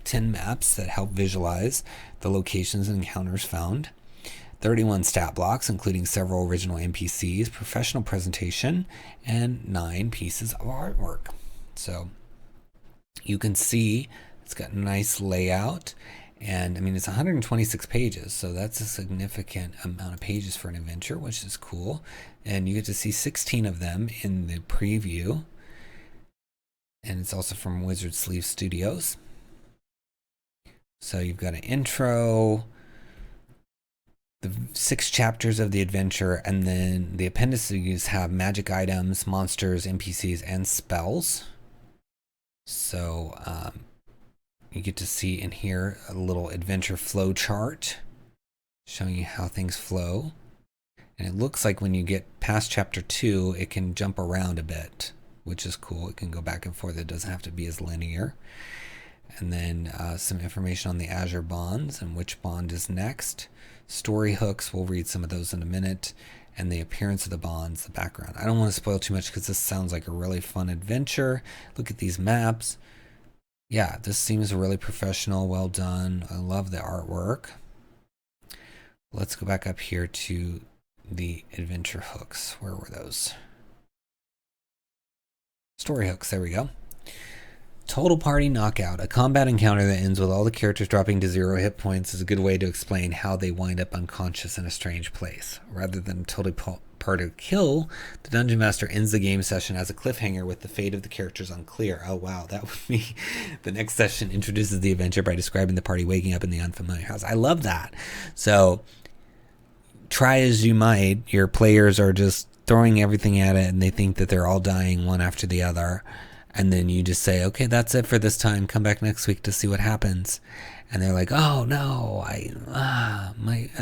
10 maps that help visualize the locations and encounters found. 31 stat blocks, including several original NPCs, professional presentation, and 9 pieces of artwork. So you can see it's got a nice layout. And I mean, it's 126 pages, so that's a significant amount of pages for an adventure, which is cool. And you get to see 16 of them in the preview. And it's also from Wizard Sleeve Studios. So you've got an intro, the 6 chapters of the adventure, and then the appendices have magic items, monsters, NPCs, and spells. So, you get to see in here a little adventure flow chart showing you how things flow. And it looks like when you get past chapter 2, it can jump around a bit, which is cool. It can go back and forth. It doesn't have to be as linear. And then some information on the Azure bonds and which bond is next. Story hooks, we'll read some of those in a minute. And the appearance of the bonds, the background. I don't want to spoil too much because this sounds like a really fun adventure. Look at these maps. Yeah, this seems really professional, well done. I love the artwork. Let's go back up here to the adventure hooks. Where were those? Story hooks, there we go. Total party knockout. A combat encounter that ends with all the characters dropping to 0 hit points is a good way to explain how they wind up unconscious in a strange place. Rather than totally party kill, the Dungeon Master ends the game session as a cliffhanger with the fate of the characters unclear. Oh wow, that would be the next session introduces the adventure by describing the party waking up in the unfamiliar house. I love that. So try as you might, your players are just throwing everything at it and they think that they're all dying one after the other. And then you just say, okay, that's it for this time. Come back next week to see what happens. And they're like, oh no, I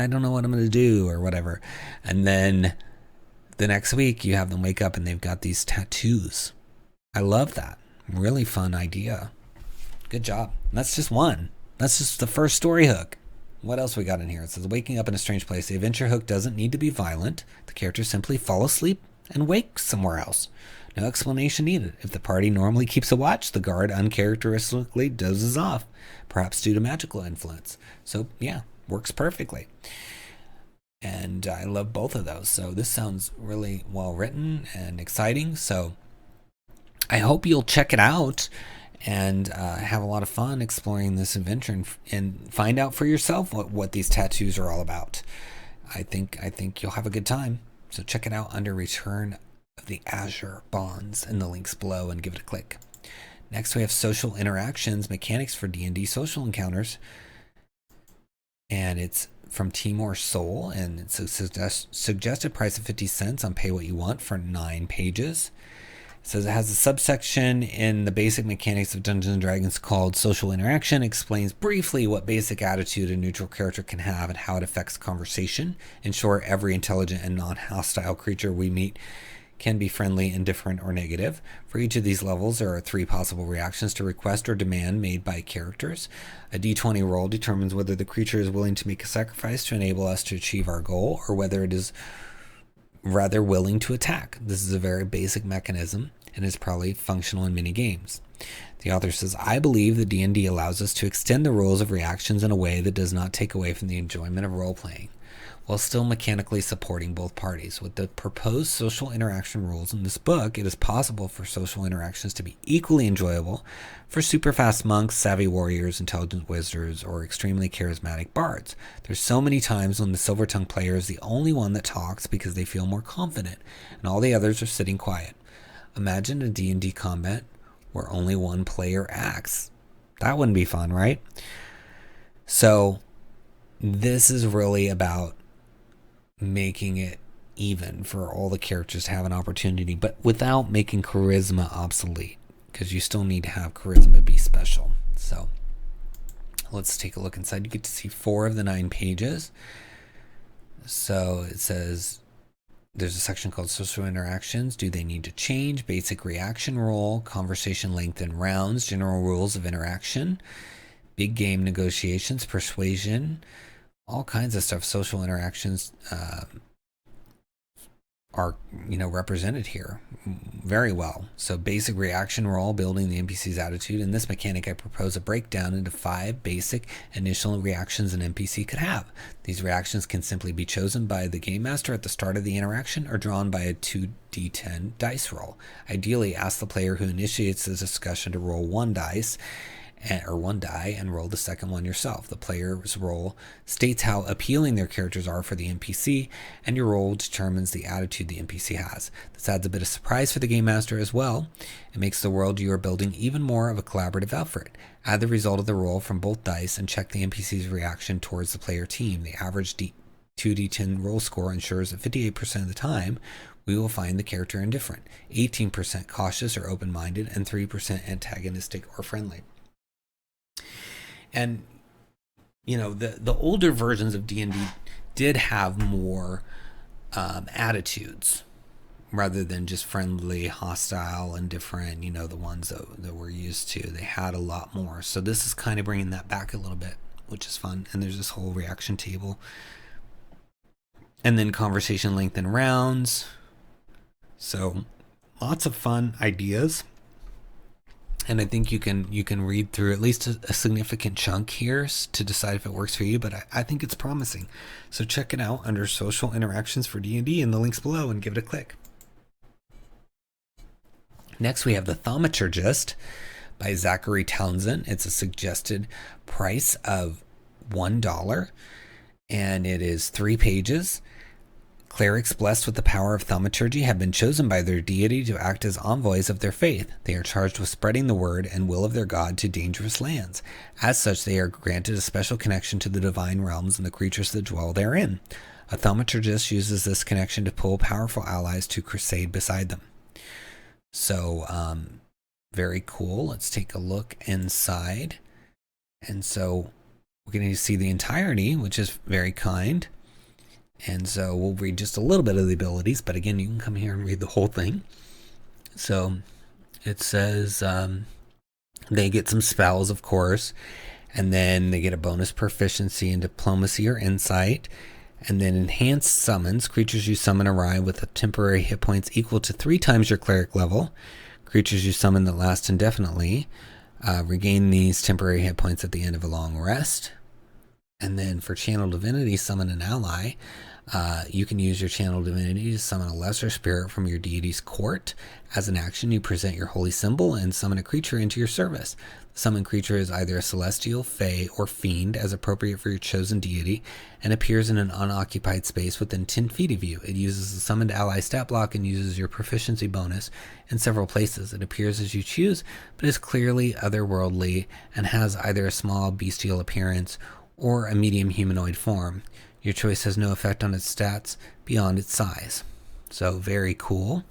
don't know what I'm going to do or whatever. And then the next week you have them wake up and they've got these tattoos. I love that. Really fun idea. Good job. That's just one. That's just the first story hook. What else we got in here? It says waking up in a strange place. The adventure hook doesn't need to be violent. The characters simply fall asleep and wake somewhere else. No explanation needed. If the party normally keeps a watch, the guard uncharacteristically dozes off, perhaps due to magical influence. So yeah, works perfectly. And I love both of those. So this sounds really well written and exciting. So I hope you'll check it out and have a lot of fun exploring this adventure and find out for yourself what these tattoos are all about. I think you'll have a good time. So check it out under Return of the Azure Bonds in the links below and give it a click. Next we have social interactions, mechanics for D&D social encounters. And it's from Timor Soul, and it's a suggested price of 50 cents on Pay What You Want for 9 pages. It says it has a subsection in the basic mechanics of Dungeons & Dragons called Social Interaction. It explains briefly what basic attitude a neutral character can have and how it affects conversation. In short, every intelligent and non-hostile creature we meet can be friendly, indifferent, or negative. For each of these levels, there are 3 possible reactions to request or demand made by characters. A d20 roll determines whether the creature is willing to make a sacrifice to enable us to achieve our goal, or whether it is rather willing to attack. This is a very basic mechanism and is probably functional in many games. The author says, I believe that D&D allows us to extend the rules of reactions in a way that does not take away from the enjoyment of role-playing, while still mechanically supporting both parties. With the proposed social interaction rules in this book, it is possible for social interactions to be equally enjoyable for super fast monks, savvy warriors, intelligent wizards, or extremely charismatic bards. There's so many times when the silver-tongued player is the only one that talks because they feel more confident, and all the others are sitting quiet. Imagine a D&D combat where only one player acts. That wouldn't be fun, right? So this is really about making it even for all the characters to have an opportunity, but without making charisma obsolete, because you still need to have charisma be special. So let's take a look inside. You get to see 4 of the 9 pages. So it says there's a section called social interactions. Do they need to change? Basic reaction roll, conversation length and rounds, general rules of interaction, big game negotiations, persuasion, all kinds of stuff. Social interactions are, represented here very well. So basic reaction roll, building the NPC's attitude. In this mechanic, I propose a breakdown into 5 basic initial reactions an NPC could have. These reactions can simply be chosen by the game master at the start of the interaction or drawn by a 2d10 dice roll. Ideally, ask the player who initiates the discussion to roll 1 dice or 1 die and roll the second one yourself. The player's roll states how appealing their characters are for the NPC, and your roll determines the attitude the NPC has. This adds a bit of surprise for the game master as well. It makes the world you are building even more of a collaborative effort. Add the result of the roll from both dice and check the NPC's reaction towards the player team. The average 2d10 roll score ensures that 58% of the time we will find the character indifferent, 18% cautious or open-minded, and 3% antagonistic or friendly. And, the older versions of D&D did have more attitudes rather than just friendly, hostile, and different, the ones that we're used to. They had a lot more. So this is kind of bringing that back a little bit, which is fun. And there's this whole reaction table. And then conversation length and rounds. So lots of fun ideas. And I think you can read through at least a significant chunk here to decide if it works for you, but I think it's promising. So check it out under Social Interactions for D&D in the links below and give it a click. Next, we have The Thaumaturgist by Zachary Townsend. It's a suggested price of $1, and it is 3 pages. Clerics blessed with the power of thaumaturgy have been chosen by their deity to act as envoys of their faith. They are charged with spreading the word and will of their god to dangerous lands. As such, they are granted a special connection to the divine realms and the creatures that dwell therein. A thaumaturgist uses this connection to pull powerful allies to crusade beside them. So, very cool. Let's take a look inside. And so, we're going to see the entirety, which is very kind. And so we'll read just a little bit of the abilities, but again, you can come here and read the whole thing. So it says they get some spells, of course, and then they get a bonus proficiency in diplomacy or insight, and then enhanced summons. Creatures you summon arrive with a temporary hit points equal to 3 times your cleric level. Creatures you summon that last indefinitely regain these temporary hit points at the end of a long rest. And then for Channel Divinity, summon an ally. You can use your Channel Divinity to summon a lesser spirit from your deity's court. As an action, you present your holy symbol and summon a creature into your service. The summoned creature is either a celestial, fae, or fiend, as appropriate for your chosen deity, and appears in an unoccupied space within 10 feet of you. It uses the summoned ally stat block and uses your proficiency bonus in several places. It appears as you choose, but is clearly otherworldly and has either a small bestial appearance or a medium humanoid form. Your choice has no effect on its stats beyond its size. So very cool.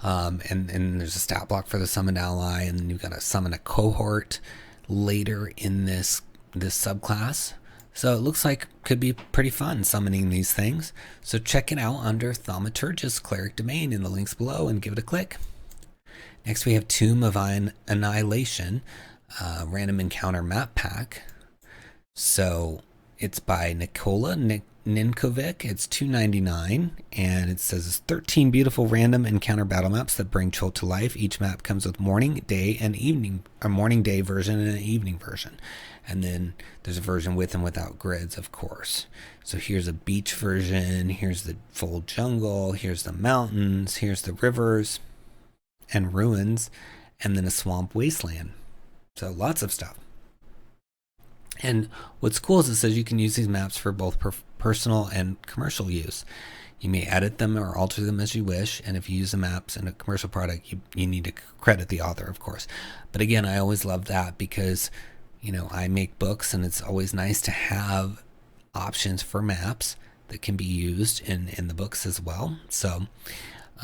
And there's a stat block for the summoned ally, and then you've got to summon a cohort later in this subclass. So it looks like could be pretty fun summoning these things. So check it out under Thaumaturgist Cleric Domain in the links below and give it a click. Next we have Tomb of Annihilation, random encounter map pack. So it's by Nikola Ninkovic. It's $2.99, and it says it's 13 beautiful random encounter battle maps that bring Chult to life. Each map comes with morning, day, and evening, a morning day version and an evening version. And then there's a version with and without grids, of course. So here's a beach version, here's the full jungle, here's the mountains, here's the rivers and ruins, and then a swamp wasteland. So lots of stuff. And what's cool is it says you can use these maps for both personal and commercial use. You may edit them or alter them as you wish, and if you use the maps in a commercial product, you need to credit the author, of course. But again, I always love that because, I make books, and it's always nice to have options for maps that can be used in the books as well. So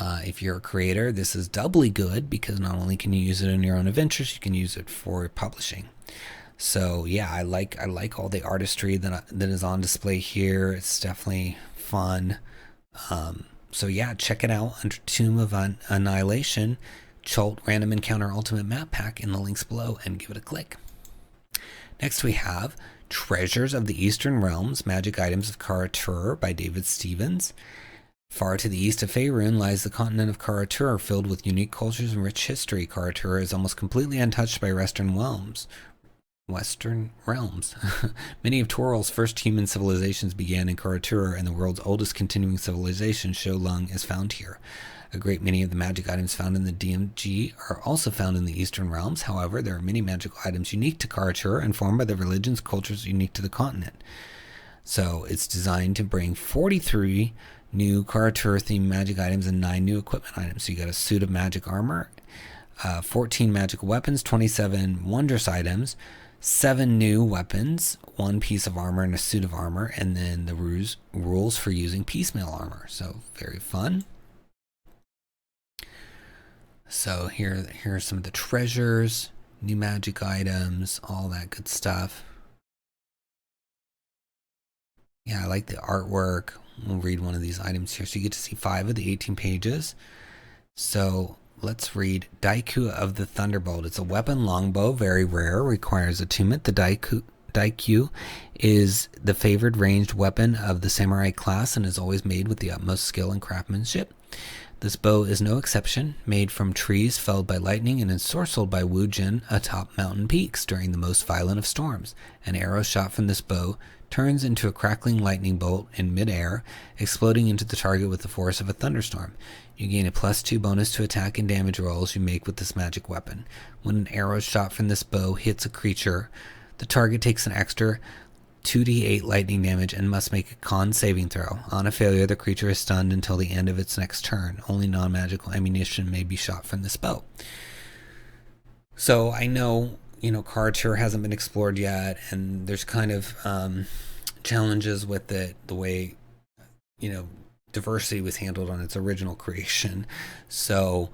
If you're a creator, this is doubly good because not only can you use it in your own adventures, you can use it for publishing. So yeah, I like all the artistry that is on display here. It's definitely fun. So yeah, check it out under Tomb of Annihilation, 𝘽𝙤𝙪 Random Encounter Ultimate Map Pack in the links below, and give it a click. Next we have Treasures of the Eastern Realms, Magic Items of 𝘏𝑗 by David Stevens. Far to the east of Faerun lies the continent of 𝘏𝑗, filled with unique cultures and rich history. 𝘏𝑗 is almost completely untouched by Western realms. Many of Toral's first human civilizations began in 𝘏𝑗, and the world's oldest continuing civilization, 𝘏𝙤, is found here. A great many of the magic items found in the DMG are also found in the Eastern Realms. However, there are many magical items unique to 𝘏𝑗 and formed by the religions, cultures unique to the continent. So it's designed to bring 43 new 𝘏𝑗 themed magic items and 9 new equipment items. So you got a suit of magic armor, 14 magical weapons, 27 wondrous items, 7 new weapons, 1 piece of armor and a suit of armor, and then the rules for using piecemeal armor. So very fun. So here are some of the treasures, new magic items, all that good stuff. Yeah, I like the artwork. We'll read one of these items here. So you get to see 5 of the 18 pages. So let's read Daiku of the Thunderbolt. It's a weapon longbow, very rare, requires attunement. The Daiku is the favored ranged weapon of the samurai class and is always made with the utmost skill and craftsmanship. This bow is no exception, made from trees felled by lightning and ensorcelled by Wu-Jin atop mountain peaks during the most violent of storms. An arrow shot from this bow turns into a crackling lightning bolt in midair, exploding into the target with the force of a thunderstorm. You gain a +2 bonus to attack and damage rolls you make with this magic weapon. When an arrow shot from this bow hits a creature, the target takes an extra 2d8 lightning damage and must make a con saving throw. On a failure, the creature is stunned until the end of its next turn. Only non-magical ammunition may be shot from this bow. So I know, 𝘏𝑗 hasn't been explored yet, and there's kind of challenges with it, the way, diversity was handled on its original creation. So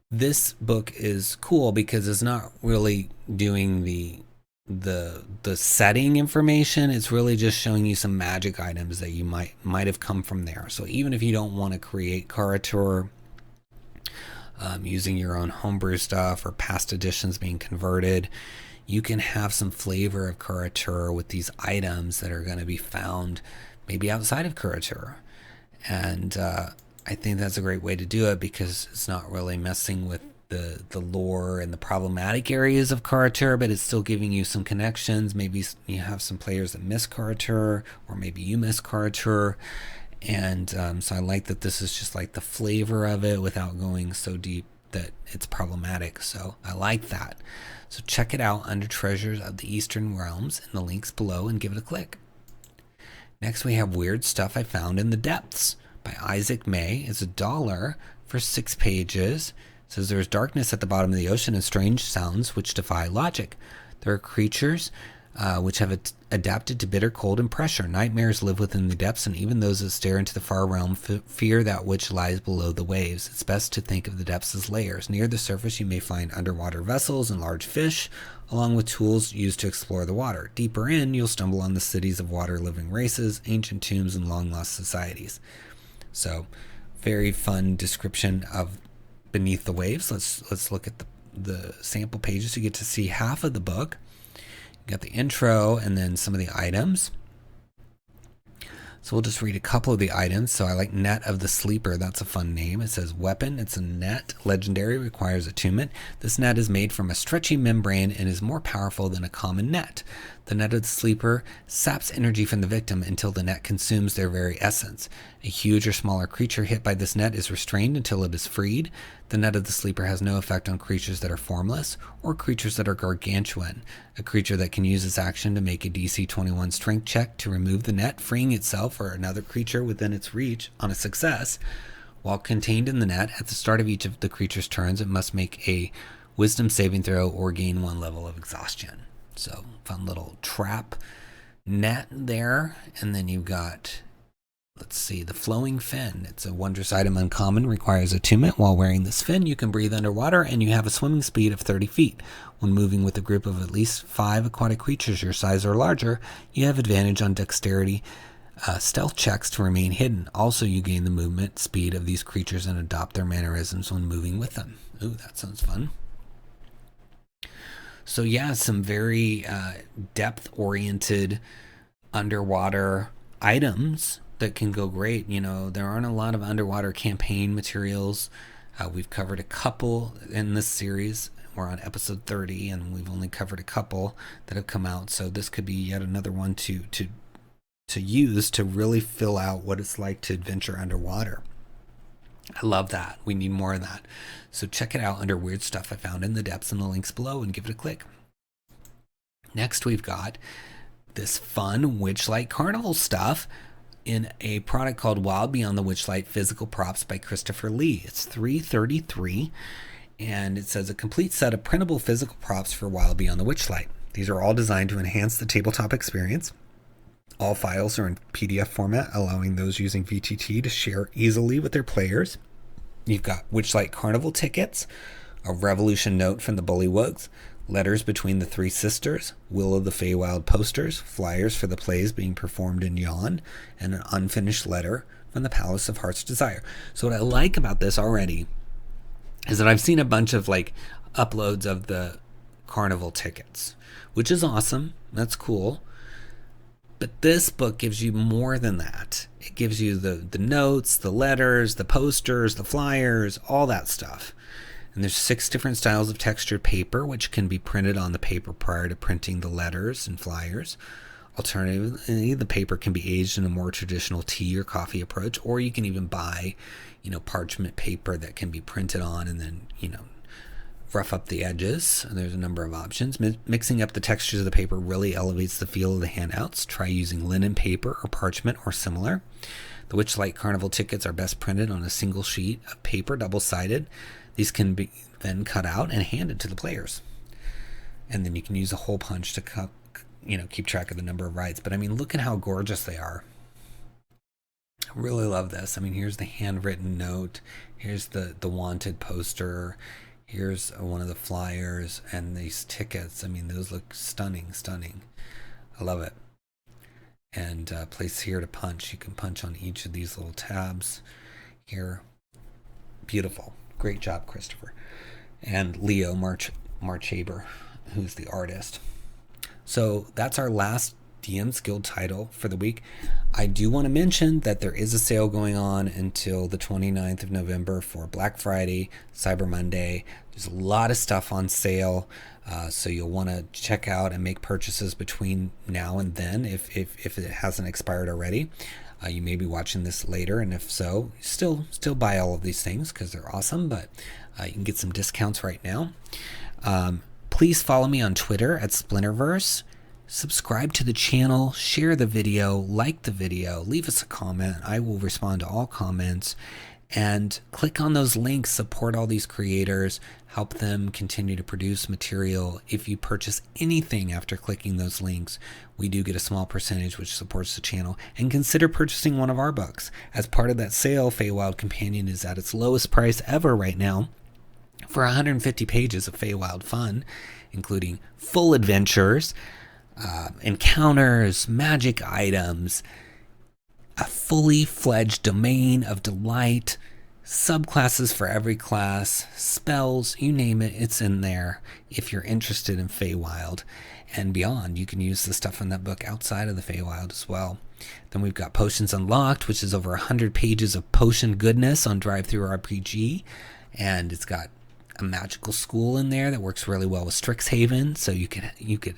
this book is cool because it's not really doing the setting information. It's really just showing you some magic items that you might have come from there. So even if you don't want to create 𝘏𝑗 using your own homebrew stuff or past editions being converted, you can have some flavor of 𝘏𝑗 with these items that are going to be found maybe outside of 𝘏𝑗. And I think that's a great way to do it because it's not really messing with the lore and the problematic areas of 𝘏𝑗, but it's still giving you some connections. Maybe you have some players that miss 𝘏𝑗, or maybe you miss 𝘏𝑗. And so I like that this is just like the flavor of it without going so deep that it's problematic. So I like that. So check it out under Treasures of the Eastern Realms in the links below and give it a click. Next we have Weird Stuff I Found in the Depths by Isaac May. It's $1 for 6 pages. It says there's darkness at the bottom of the ocean and strange sounds which defy logic. There are creatures which have adapted to bitter cold and pressure. Nightmares live within the depths, and even those that stare into the far realm fear that which lies below the waves. It's best to think of the depths as layers. Near the surface you may find underwater vessels and large fish, along with tools used to explore the water. Deeper in, you'll stumble on the cities of water-living races, ancient tombs, and long-lost societies. So, very fun description of Beneath the Waves. Let's look at the sample pages. You get to see half of the book. You got the intro and then some of the items. So we'll just read a couple of the items. So I like Net of the Sleeper. That's a fun name. It says weapon. It's a net. Legendary. Requires attunement. This net is made from a stretchy membrane and is more powerful than a common net. The Net of the Sleeper saps energy from the victim until the net consumes their very essence. A huge or smaller creature hit by this net is restrained until it is freed. The Net of the Sleeper has no effect on creatures that are formless or creatures that are gargantuan. A creature that can use its action to make a DC 21 strength check to remove the net, freeing itself or another creature within its reach on a success. While contained in the net, at the start of each of the creature's turns, it must make a wisdom saving throw or gain 1 level of exhaustion. So, fun little trap net there. And then you've got Let's see, the Flowing Fin. It's a wondrous item, uncommon, requires attunement. While wearing this fin, you can breathe underwater, and you have a swimming speed of 30 feet. When moving with a group of at least 5 aquatic creatures your size or larger, you have advantage on dexterity stealth checks to remain hidden. Also, you gain the movement speed of these creatures and adopt their mannerisms when moving with them. Ooh, that sounds fun. So yeah, some very depth-oriented underwater items that can go great. You know, there aren't a lot of underwater campaign materials. We've covered a couple in this series. We're on episode 30, and we've only covered a couple that have come out. So this could be yet another one to use to really fill out what it's like to adventure underwater. I love that. We need more of that. So check it out under Weird Stuff I found in the depths in the links below and give it a click. Next, we've got this fun Witchlight Carnival stuff in a product called Wild Beyond the Witchlight Physical Props by Christopher Lee. It's $3.33, and it says a complete set of printable physical props for Wild Beyond the Witchlight. These are all designed to enhance the tabletop experience. All files are in PDF format, allowing those using VTT to share easily with their players. You've got Witchlight Carnival tickets, a Revolution note from the Bullywugs, letters between the three sisters, Will of the Feywild posters, flyers for the plays being performed in Yon, and an unfinished letter from the Palace of Heart's Desire. So what I like about this already is that I've seen a bunch of like uploads of the carnival tickets, which is awesome. That's cool. But this book gives you more than that. It gives you the notes, the letters, the posters, the flyers, all that stuff. And there's 6 different styles of textured paper, which can be printed on the paper prior to printing the letters and flyers. Alternatively, the paper can be aged in a more traditional tea or coffee approach, or you can even buy, parchment paper that can be printed on and then, rough up the edges. And there's a number of options. Mixing up the textures of the paper really elevates the feel of the handouts. Try using linen paper or parchment or similar. The Witchlight Carnival tickets are best printed on a single sheet of paper, double-sided. These can be then cut out and handed to the players. And then you can use a hole punch to keep track of the number of rides. But I mean, look at how gorgeous they are. I really love this. I mean, here's the handwritten note. Here's the wanted poster. Here's one of the flyers and these tickets. I mean, those look stunning. I love it. And place here to punch. You can punch on each of these little tabs here. Beautiful. Great job, Christopher. And Leo Marchaber, who's the artist. So that's our last DM's Guild title for the week. I do want to mention that there is a sale going on until the 29th of November for Black Friday, Cyber Monday. There's a lot of stuff on sale, so you'll want to check out and make purchases between now and then if it hasn't expired already. You may be watching this later, and if so, still buy all of these things because they're awesome, but you can get some discounts right now. Please follow me on Twitter at Splinterverse. Subscribe to the channel, share the video, like the video, leave us a comment. I will respond to all comments. And click on those links, support all these creators, help them continue to produce material. If you purchase anything after clicking those links, we do get a small percentage which supports the channel. And consider purchasing one of our books. As part of that sale, Feywild Companion is at its lowest price ever right now for 150 pages of Feywild fun, including full adventures, encounters, magic items, a fully fledged domain of delight, subclasses for every class, spells, you name it, it's in there. If you're interested in Feywild and beyond, you can use the stuff in that book outside of the Feywild as well. Then we've got Potions Unlocked, which is over 100 pages of potion goodness on DriveThruRPG, and it's got a magical school in there that works really well with Strixhaven, so you could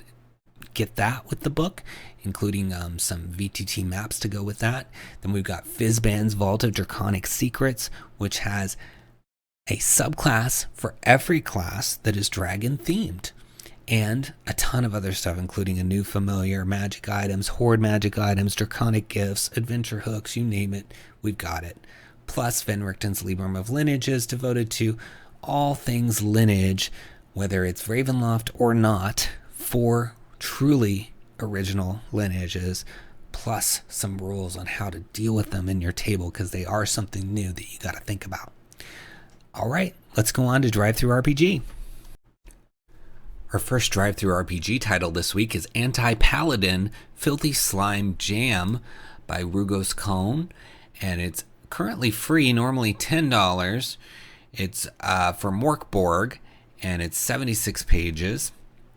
get that with the book, including some VTT maps to go with that. Then we've got Fizban's Vault of Draconic Secrets, which has a subclass for every class that is dragon themed, and a ton of other stuff, including a new familiar, magic items, horde magic items, draconic gifts, adventure hooks, you name it, we've got it. Plus Venricton's Librum of Lineages, devoted to all things lineage, whether it's Ravenloft or not, for truly original lineages, plus some rules on how to deal with them in your table, because they are something new that you got to think about. All right, let's go on to DriveThruRPG. Our first DriveThruRPG title this week is Anti-Paladin Filthy Slime Jam by Rugos Cone, and it's currently free, normally $10. It's from Morkborg, and it's 76 pages.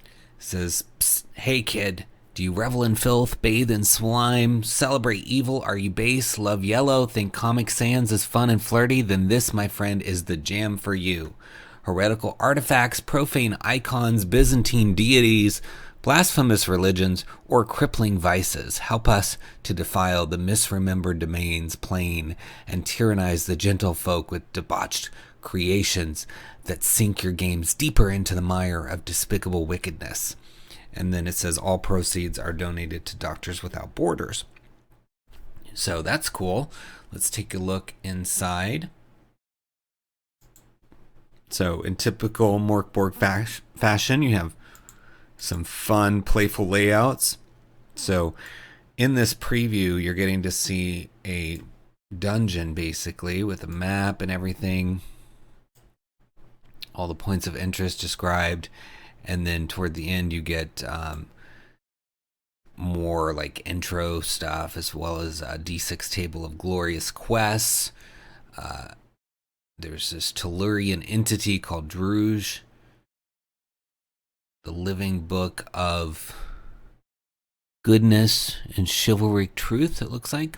It says, "Psst, hey kid, do you revel in filth, bathe in slime, celebrate evil? Are you base, love yellow, think Comic Sans is fun and flirty? Then this, my friend, is the jam for you. Heretical artifacts, profane icons, Byzantine deities, blasphemous religions, or crippling vices help us to defile the misremembered domains plain and tyrannize the gentle folk with debauched creations that sink your games deeper into the mire of despicable wickedness." And then it says all proceeds are donated to Doctors Without Borders. So that's cool. Let's take a look inside. So in typical Morkborg fashion, you have some fun, playful layouts. So in this preview, you're getting to see a dungeon, basically, with a map and everything. All the points of interest described. And then toward the end, you get more like intro stuff, as well as a D6 table of glorious quests. There's this Tellurian entity called Druge, the living book of goodness and chivalric truth, it looks like.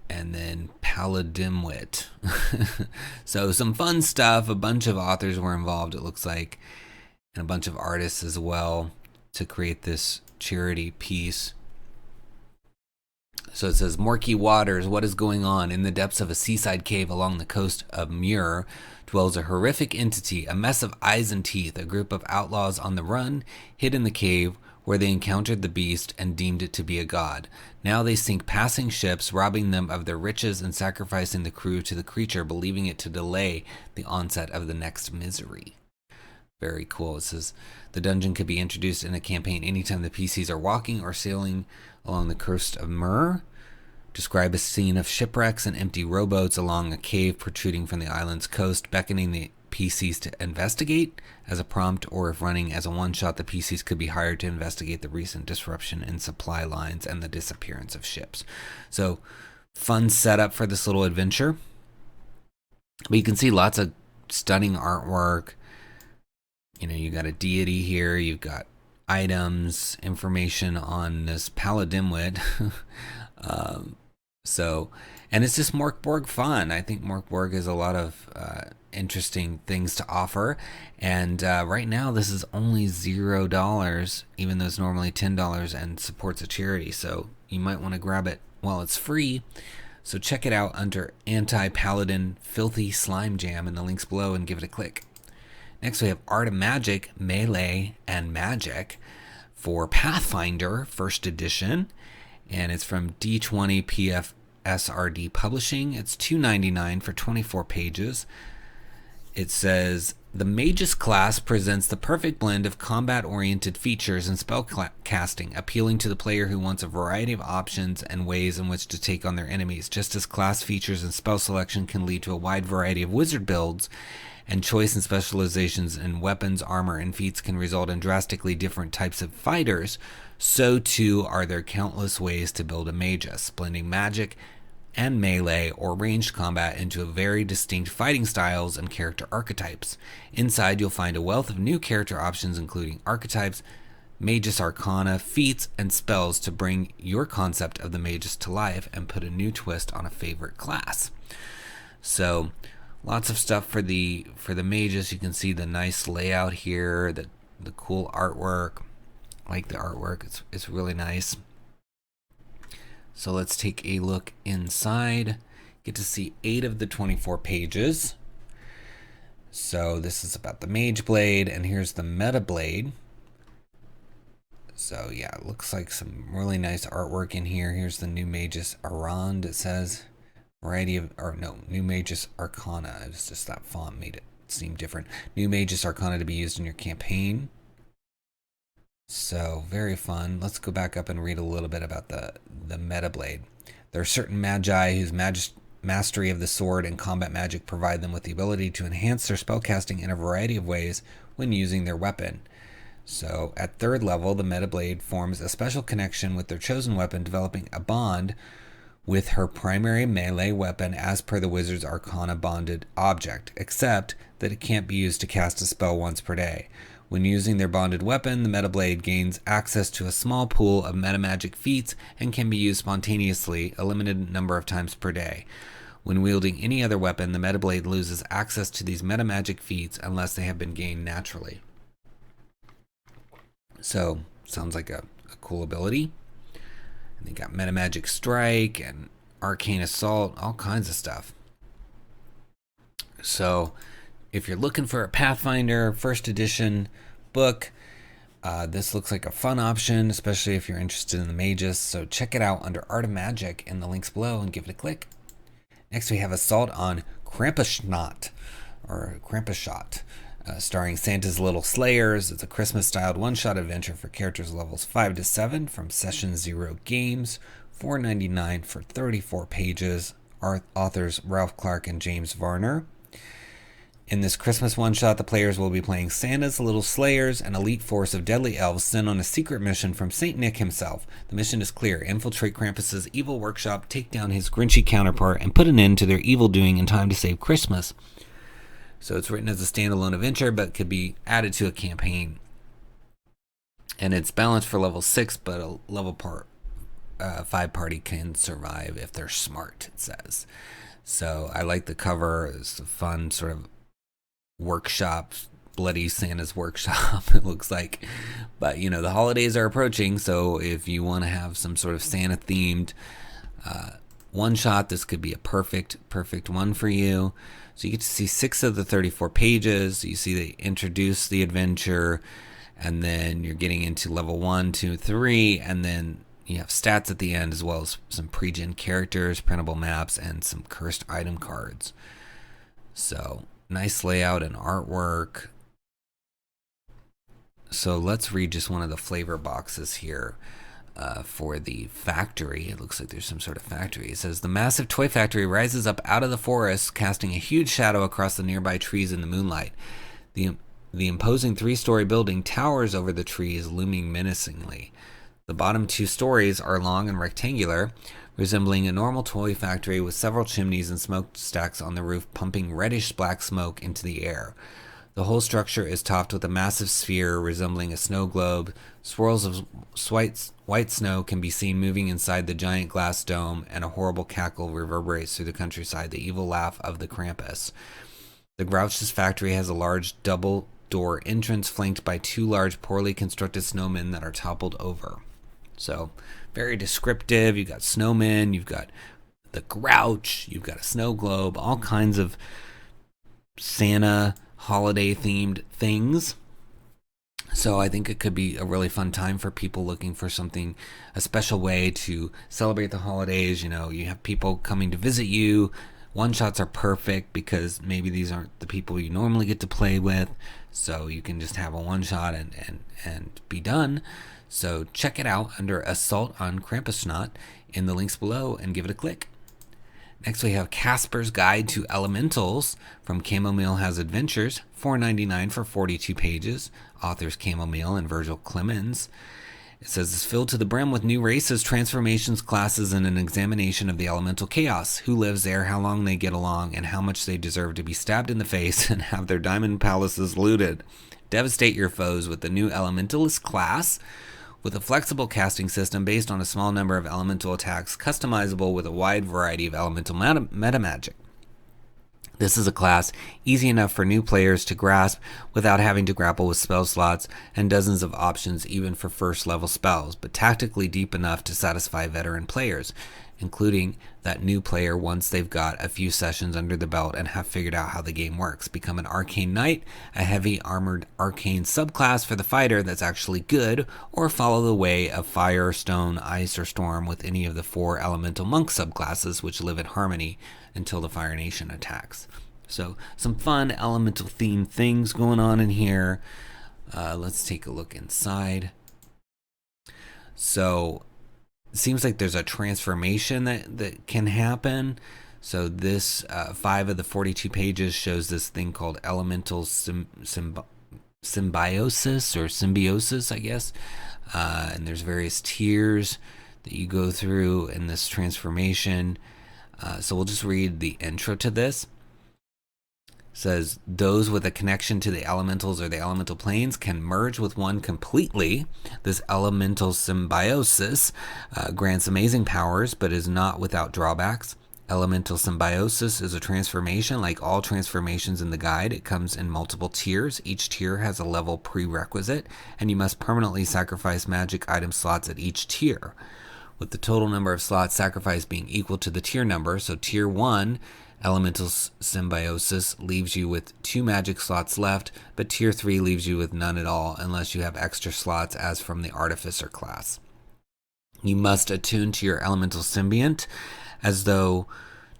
And then Paladimwit. So some fun stuff. A bunch of authors were involved, it looks like, and a bunch of artists as well, to create this charity piece. So it says, "Murky waters, what is going on? In the depths of a seaside cave along the coast of Muir dwells a horrific entity, a mess of eyes and teeth, a group of outlaws on the run, hid in the cave where they encountered the beast and deemed it to be a god. Now they sink passing ships, robbing them of their riches and sacrificing the crew to the creature, believing it to delay the onset of the next misery." Very cool. It says, "The dungeon could be introduced in a campaign anytime the PCs are walking or sailing along the coast of Mur. Describe a scene of shipwrecks and empty rowboats along a cave protruding from the island's coast, beckoning the PCs to investigate as a prompt, or if running as a one-shot, the PCs could be hired to investigate the recent disruption in supply lines and the disappearance of ships." So, fun setup for this little adventure. But you can see lots of stunning artwork. You know, you got a deity here, you've got items, information on this Paladimwit. And it's just Morkborg fun. I think Morkborg has a lot of interesting things to offer. And right now, this is only $0, even though it's normally $10 and supports a charity. So you might want to grab it while it's free. So check it out under Anti-Paladin Filthy Slime Jam in the links below and give it a click. Next, we have Art of Magic, Melee, and Magic for Pathfinder, first edition. And it's from D20 PFSRD Publishing. It's $2.99 for 24 pages. It says, "The Magus class presents the perfect blend of combat-oriented features and spell casting, appealing to the player who wants a variety of options and ways in which to take on their enemies. Just as class features and spell selection can lead to a wide variety of wizard builds, and choice and specializations in weapons, armor, and feats can result in drastically different types of fighters, so too are there countless ways to build a magus, blending magic and melee or ranged combat into very distinct fighting styles and character archetypes. Inside, you'll find a wealth of new character options, including archetypes, magus arcana, feats, and spells to bring your concept of the magus to life and put a new twist on a favorite class." So lots of stuff for the magus. You can see the nice layout here, the cool artwork. I like the artwork. It's really nice. So let's take a look inside. Get to see 8 of the 24 pages. So this is about the Mage Blade, and here's the Meta Blade. So yeah, it looks like some really nice artwork in here. Here's the new Magus Arand, it says. New Magus Arcana. It's just that font made it seem different. New Magus Arcana to be used in your campaign. So very fun. Let's go back up and read a little bit about the meta blade. There are certain magi whose mastery of the sword and combat magic provide them with the ability to enhance their spellcasting in a variety of ways when using their weapon. So at 3rd level, the meta blade forms a special connection with their chosen weapon, developing a bond with her primary melee weapon as per the wizard's arcana bonded object, except that it can't be used to cast a spell once per day. When using their bonded weapon, the meta blade gains access to a small pool of meta magic feats and can be used spontaneously a limited number of times per day. When wielding any other weapon, the meta blade loses access to these meta magic feats unless they have been gained naturally. So, sounds like a cool ability. And they got meta magic strike and arcane assault, all kinds of stuff. So, if you're looking for a Pathfinder 1st edition book, this looks like a fun option, especially if you're interested in the mages. So check it out under Art of Magic in the links below and give it a click. Next, we have Assault on Krampusnacht, or Krampusshot, starring Santa's Little Slayers. It's a Christmas-styled one-shot adventure for characters levels 5 to 7 from Session Zero Games, $4.99 for 34 pages. Authors Ralph Clark and James Varner. In this Christmas one-shot, the players will be playing Santa's Little Slayers, an elite force of deadly elves sent on a secret mission from St. Nick himself. The mission is clear: infiltrate Krampus's evil workshop, take down his Grinchy counterpart, and put an end to their evil doing in time to save Christmas. So it's written as a standalone adventure, but could be added to a campaign. And it's balanced for level 6, but a level 5 party can survive if they're smart, it says. So I like the cover. It's a fun sort of workshop, bloody Santa's workshop, it looks like. But you know, the holidays are approaching, so if you want to have some sort of Santa themed one shot, this could be a perfect one for you. So you get to see 6 of the 34 pages. You see they introduce the adventure, and then you're getting into level 1, 2, 3, and then you have stats at the end, as well as some pre-gen characters, printable maps, and some cursed item cards. So nice layout and artwork. So let's read just one of the flavor boxes here for the factory. It looks like there's some sort of factory. It says, the massive toy factory rises up out of the forest, casting a huge shadow across the nearby trees in the moonlight. The imposing 3-story building towers over the trees, looming menacingly. The bottom 2 stories are long and rectangular, resembling a normal toy factory with several chimneys and smokestacks on the roof pumping reddish-black smoke into the air. The whole structure is topped with a massive sphere resembling a snow globe. Swirls of white snow can be seen moving inside the giant glass dome, and a horrible cackle reverberates through the countryside, the evil laugh of the Krampus. The Grouch's factory has a large double-door entrance flanked by 2 large, poorly constructed snowmen that are toppled over. So, very descriptive. You've got snowmen, you've got the Grouch, you've got a snow globe, all kinds of Santa holiday-themed things. So I think it could be a really fun time for people looking for something, a special way to celebrate the holidays. You know, you have people coming to visit you. One-shots are perfect because maybe these aren't the people you normally get to play with. So you can just have a one-shot and be done. So check it out under Assault on Krampusnacht in the links below and give it a click. Next we have Casper's Guide to Elementals from Chamomile Has Adventures, $4.99 for 42 pages. Authors Chamomile and Virgil Clemens. It says it's filled to the brim with new races, transformations, classes, and an examination of the elemental chaos. Who lives there, how long they get along, and how much they deserve to be stabbed in the face and have their diamond palaces looted. Devastate your foes with the new Elementalist class, with a flexible casting system based on a small number of elemental attacks, customizable with a wide variety of elemental meta magic. This is a class easy enough for new players to grasp without having to grapple with spell slots and dozens of options even for first level spells, but tactically deep enough to satisfy veteran players, including that new player once they've got a few sessions under the belt and have figured out how the game works. Become an arcane knight, a heavy armored arcane subclass for the fighter that's actually good, or follow the way of fire, stone, ice, or storm with any of the 4 elemental monk subclasses which live in harmony until the Fire Nation attacks. So some fun elemental themed things going on in here. Let's take a look inside. So it seems like there's a transformation that can happen. So this 5 of the 42 pages shows this thing called elemental symbiosis, I guess. And there's various tiers that you go through in this transformation. So we'll just read the intro to this. It says, those with a connection to the elementals or the elemental planes can merge with one completely. This elemental symbiosis grants amazing powers, but is not without drawbacks. Elemental symbiosis is a transformation. Like all transformations in the guide, it comes in multiple tiers. Each tier has a level prerequisite, and you must permanently sacrifice magic item slots at each tier, with the total number of slots sacrificed being equal to the tier number. So tier 1, elemental symbiosis, leaves you with 2 magic slots left, but tier 3 leaves you with none at all unless you have extra slots as from the Artificer class. You must attune to your elemental symbiont as though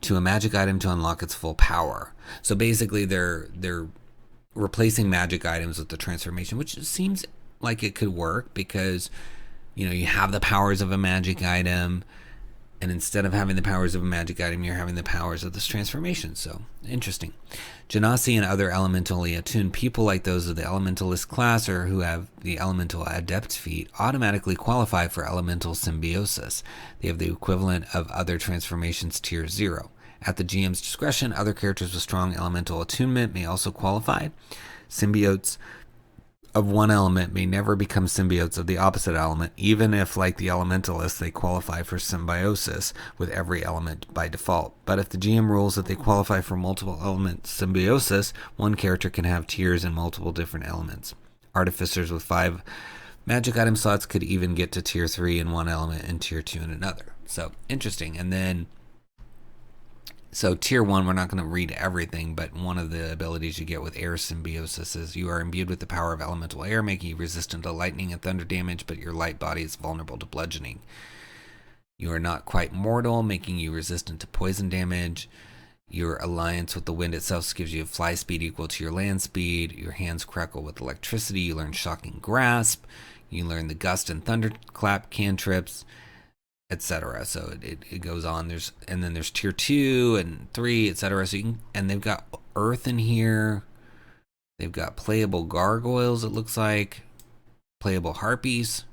to a magic item to unlock its full power. So basically they're replacing magic items with the transformation, which seems like it could work because, you know, you have the powers of a magic item, and instead of having the powers of a magic item, you're having the powers of this transformation. So interesting. Genasi and other elementally attuned people like those of the elementalist class or who have the elemental adept feat automatically qualify for elemental symbiosis. They have the equivalent of other transformations tier 0. At the GM's discretion, other characters with strong elemental attunement may also qualify. Symbiotes of one element may never become symbiotes of the opposite element, even if, like the elementalists, they qualify for symbiosis with every element by default. But if the GM rules that they qualify for multiple element symbiosis, one character can have tiers in multiple different elements. Artificers with 5 magic item slots could even get to tier 3 in one element and tier 2 in another. So interesting. And then so tier 1, we're not going to read everything, but one of the abilities you get with air symbiosis is you are imbued with the power of elemental air, making you resistant to lightning and thunder damage, but your light body is vulnerable to bludgeoning. You are not quite mortal, making you resistant to poison damage. Your alliance with the wind itself gives you a fly speed equal to your land speed. Your hands crackle with electricity. You learn shocking grasp. You learn the gust and thunderclap cantrips, etc. So it goes on. And then there's tier 2 and 3, etc. So and they've got earth in here. They've got playable gargoyles, it looks like, playable harpies,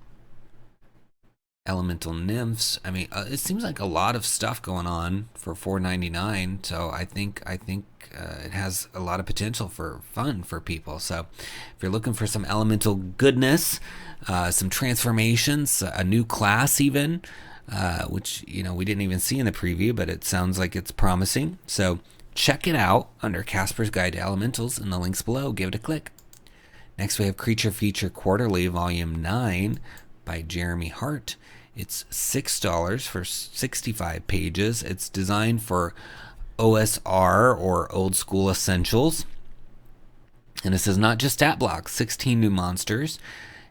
elemental nymphs. I mean, it seems like a lot of stuff going on for $4.99. So I think it has a lot of potential for fun for people. So if you're looking for some elemental goodness, some transformations, a new class even, which, you know, we didn't even see in the preview, but it sounds like it's promising. So check it out under Casper's Guide to Elementals in the links below. Give it a click. Next, we have Creature Feature Quarterly, Volume 9 by Jeremy Hart. It's $6 for 65 pages. It's designed for OSR, or Old School Essentials. And it says not just stat blocks, 16 new monsters,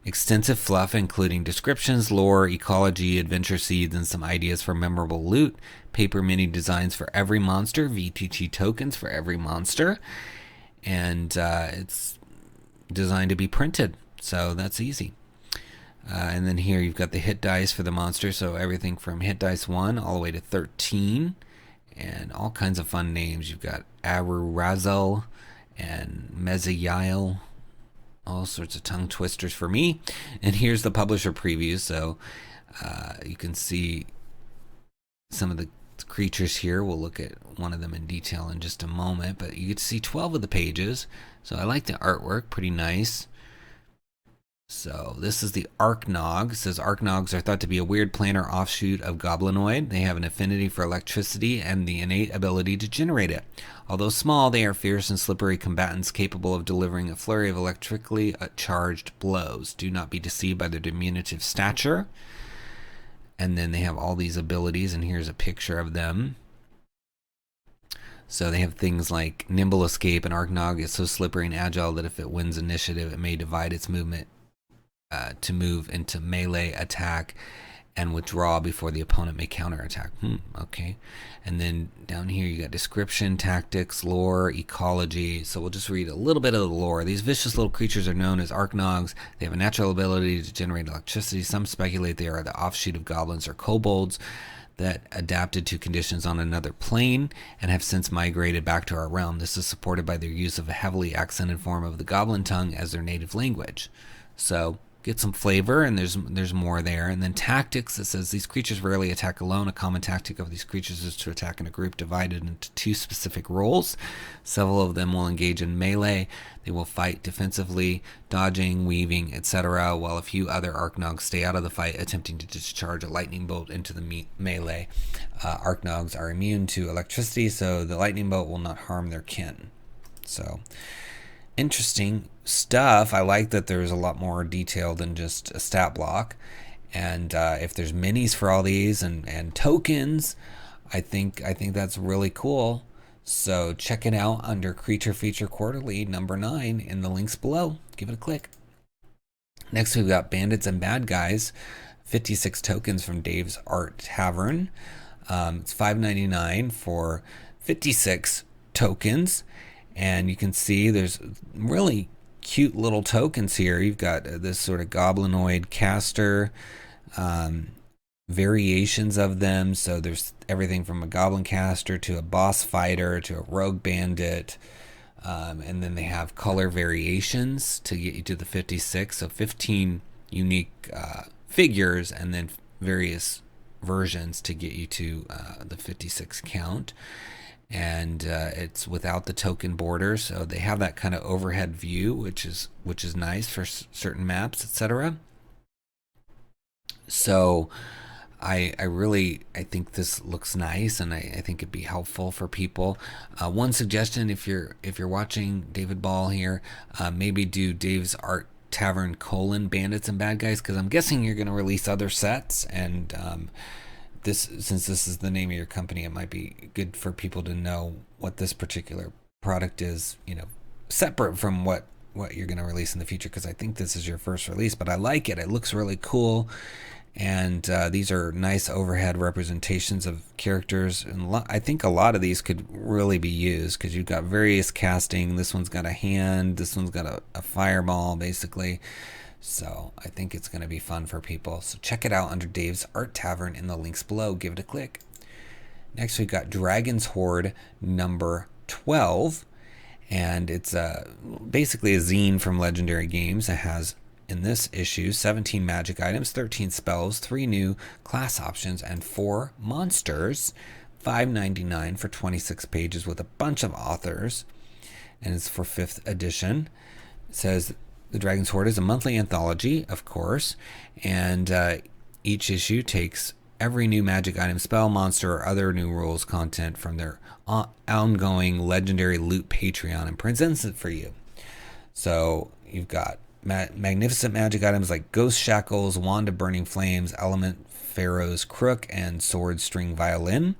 extensive fluff including descriptions, lore, ecology, adventure seeds, and some ideas for memorable loot, paper mini designs for every monster, VTT tokens for every monster, and it's designed to be printed, so that's easy. And then here you've got the hit dice for the monster, so everything from hit dice 1 all the way to 13, and all kinds of fun names. You've got Arurazel and Mezayael, all sorts of tongue twisters for me. And here's the publisher preview, so you can see some of the creatures here. We'll look at one of them in detail in just a moment, but you get to see 12 of the pages. So I like the artwork, pretty nice. So this is the Arknog. It says Arknogs are thought to be a weird planar offshoot of Goblinoid. They have an affinity for electricity and the innate ability to generate it. Although small, they are fierce and slippery combatants capable of delivering a flurry of electrically charged blows. Do not be deceived by their diminutive stature. And then they have all these abilities, and here's a picture of them. So they have things like Nimble Escape, and Arknog is so slippery and agile that if it wins initiative, it may divide its movement to move into melee attack and withdraw before the opponent may counterattack. Okay. And then down here you got description, tactics, lore, ecology. So we'll just read a little bit of the lore. These vicious little creatures are known as Archnogs. They have a natural ability to generate electricity. Some speculate they are the offshoot of goblins or kobolds that adapted to conditions on another plane and have since migrated back to our realm. This is supported by their use of a heavily accented form of the goblin tongue as their native language. So get some flavor, and there's more there. And then tactics, it says these creatures rarely attack alone. A common tactic of these creatures is to attack in a group divided into 2 specific roles. Several of them will engage in melee. They will fight defensively, dodging, weaving, etc., while a few other Archnogs stay out of the fight, attempting to discharge a lightning bolt into the melee. Archnogs are immune to electricity, so the lightning bolt will not harm their kin. So interesting stuff. I like that there's a lot more detail than just a stat block, and if there's minis for all these and tokens, I think that's really cool. So check it out under Creature Feature Quarterly number 9 in the links below. Give it a click. Next we've got Bandits and Bad Guys, 56 tokens from Dave's Art Tavern. It's $5.99 for 56 tokens. And you can see there's really cute little tokens here. You've got this sort of goblinoid caster, variations of them. So there's everything from a goblin caster to a boss fighter to a rogue bandit. And then they have color variations to get you to the 56. So 15 unique figures, and then various versions to get you to the 56 count. And it's without the token border, so they have that kind of overhead view, which is nice for certain maps, etc. So I think this looks nice, and I think it'd be helpful for people. One suggestion, if you're watching David Ball here, maybe do Dave's Art Tavern : Bandits and Bad Guys, because I'm guessing you're going to release other sets, and since this is the name of your company, it might be good for people to know what this particular product is, separate from what you're going to release in the future, because I think this is your first release, but I like it. It looks really cool, and these are nice overhead representations of characters, and I think a lot of these could really be used, because you've got various casting. This one's got a hand, this one's got a fireball, basically. So I think it's going to be fun for people. So check it out under Dave's Art Tavern in the links below. Give it a click. Next we've got Dragon's Hoard number 12. And it's basically a zine from Legendary Games. It has, in this issue, 17 magic items, 13 spells, 3 new class options, and 4 monsters. $5.99 for 26 pages with a bunch of authors. And it's for 5th edition. It says The Dragon's Hoard is a monthly anthology, of course, and each issue takes every new magic item, spell, monster, or other new rules content from their ongoing legendary loot Patreon and presents it for you. So you've got magnificent magic items like Ghost Shackles, Wand of Burning Flames, Element Pharaoh's Crook, and Sword String Violin.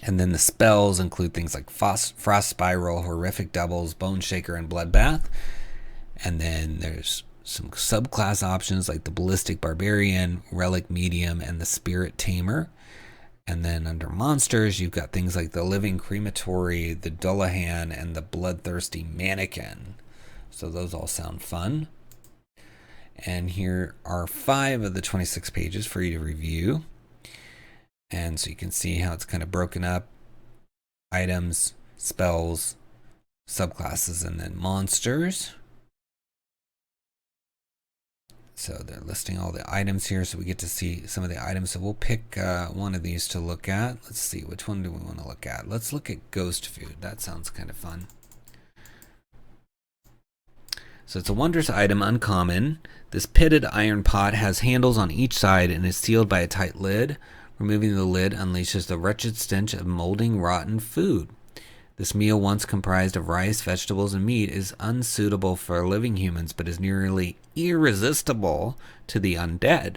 And then the spells include things like Frost Spiral, Horrific Doubles, Bone Shaker, and Bloodbath. And then there's some subclass options like the Ballistic Barbarian, Relic Medium, and the Spirit Tamer. And then under monsters, you've got things like the Living Crematory, the Dullahan, and the Bloodthirsty Mannequin. So those all sound fun. And here are 5 of the 26 pages for you to review. And so you can see how it's kind of broken up. Items, spells, subclasses, and then monsters. So they're listing all the items here, so we get to see some of the items. So we'll pick one of these to look at. Let's see, which one do we want to look at? Let's look at Ghost Food. That sounds kind of fun. So it's a wondrous item, uncommon. This pitted iron pot has handles on each side and is sealed by a tight lid. Removing the lid unleashes the wretched stench of molding, rotten food. This meal, once comprised of rice, vegetables, and meat, is unsuitable for living humans, but is nearly irresistible to the undead.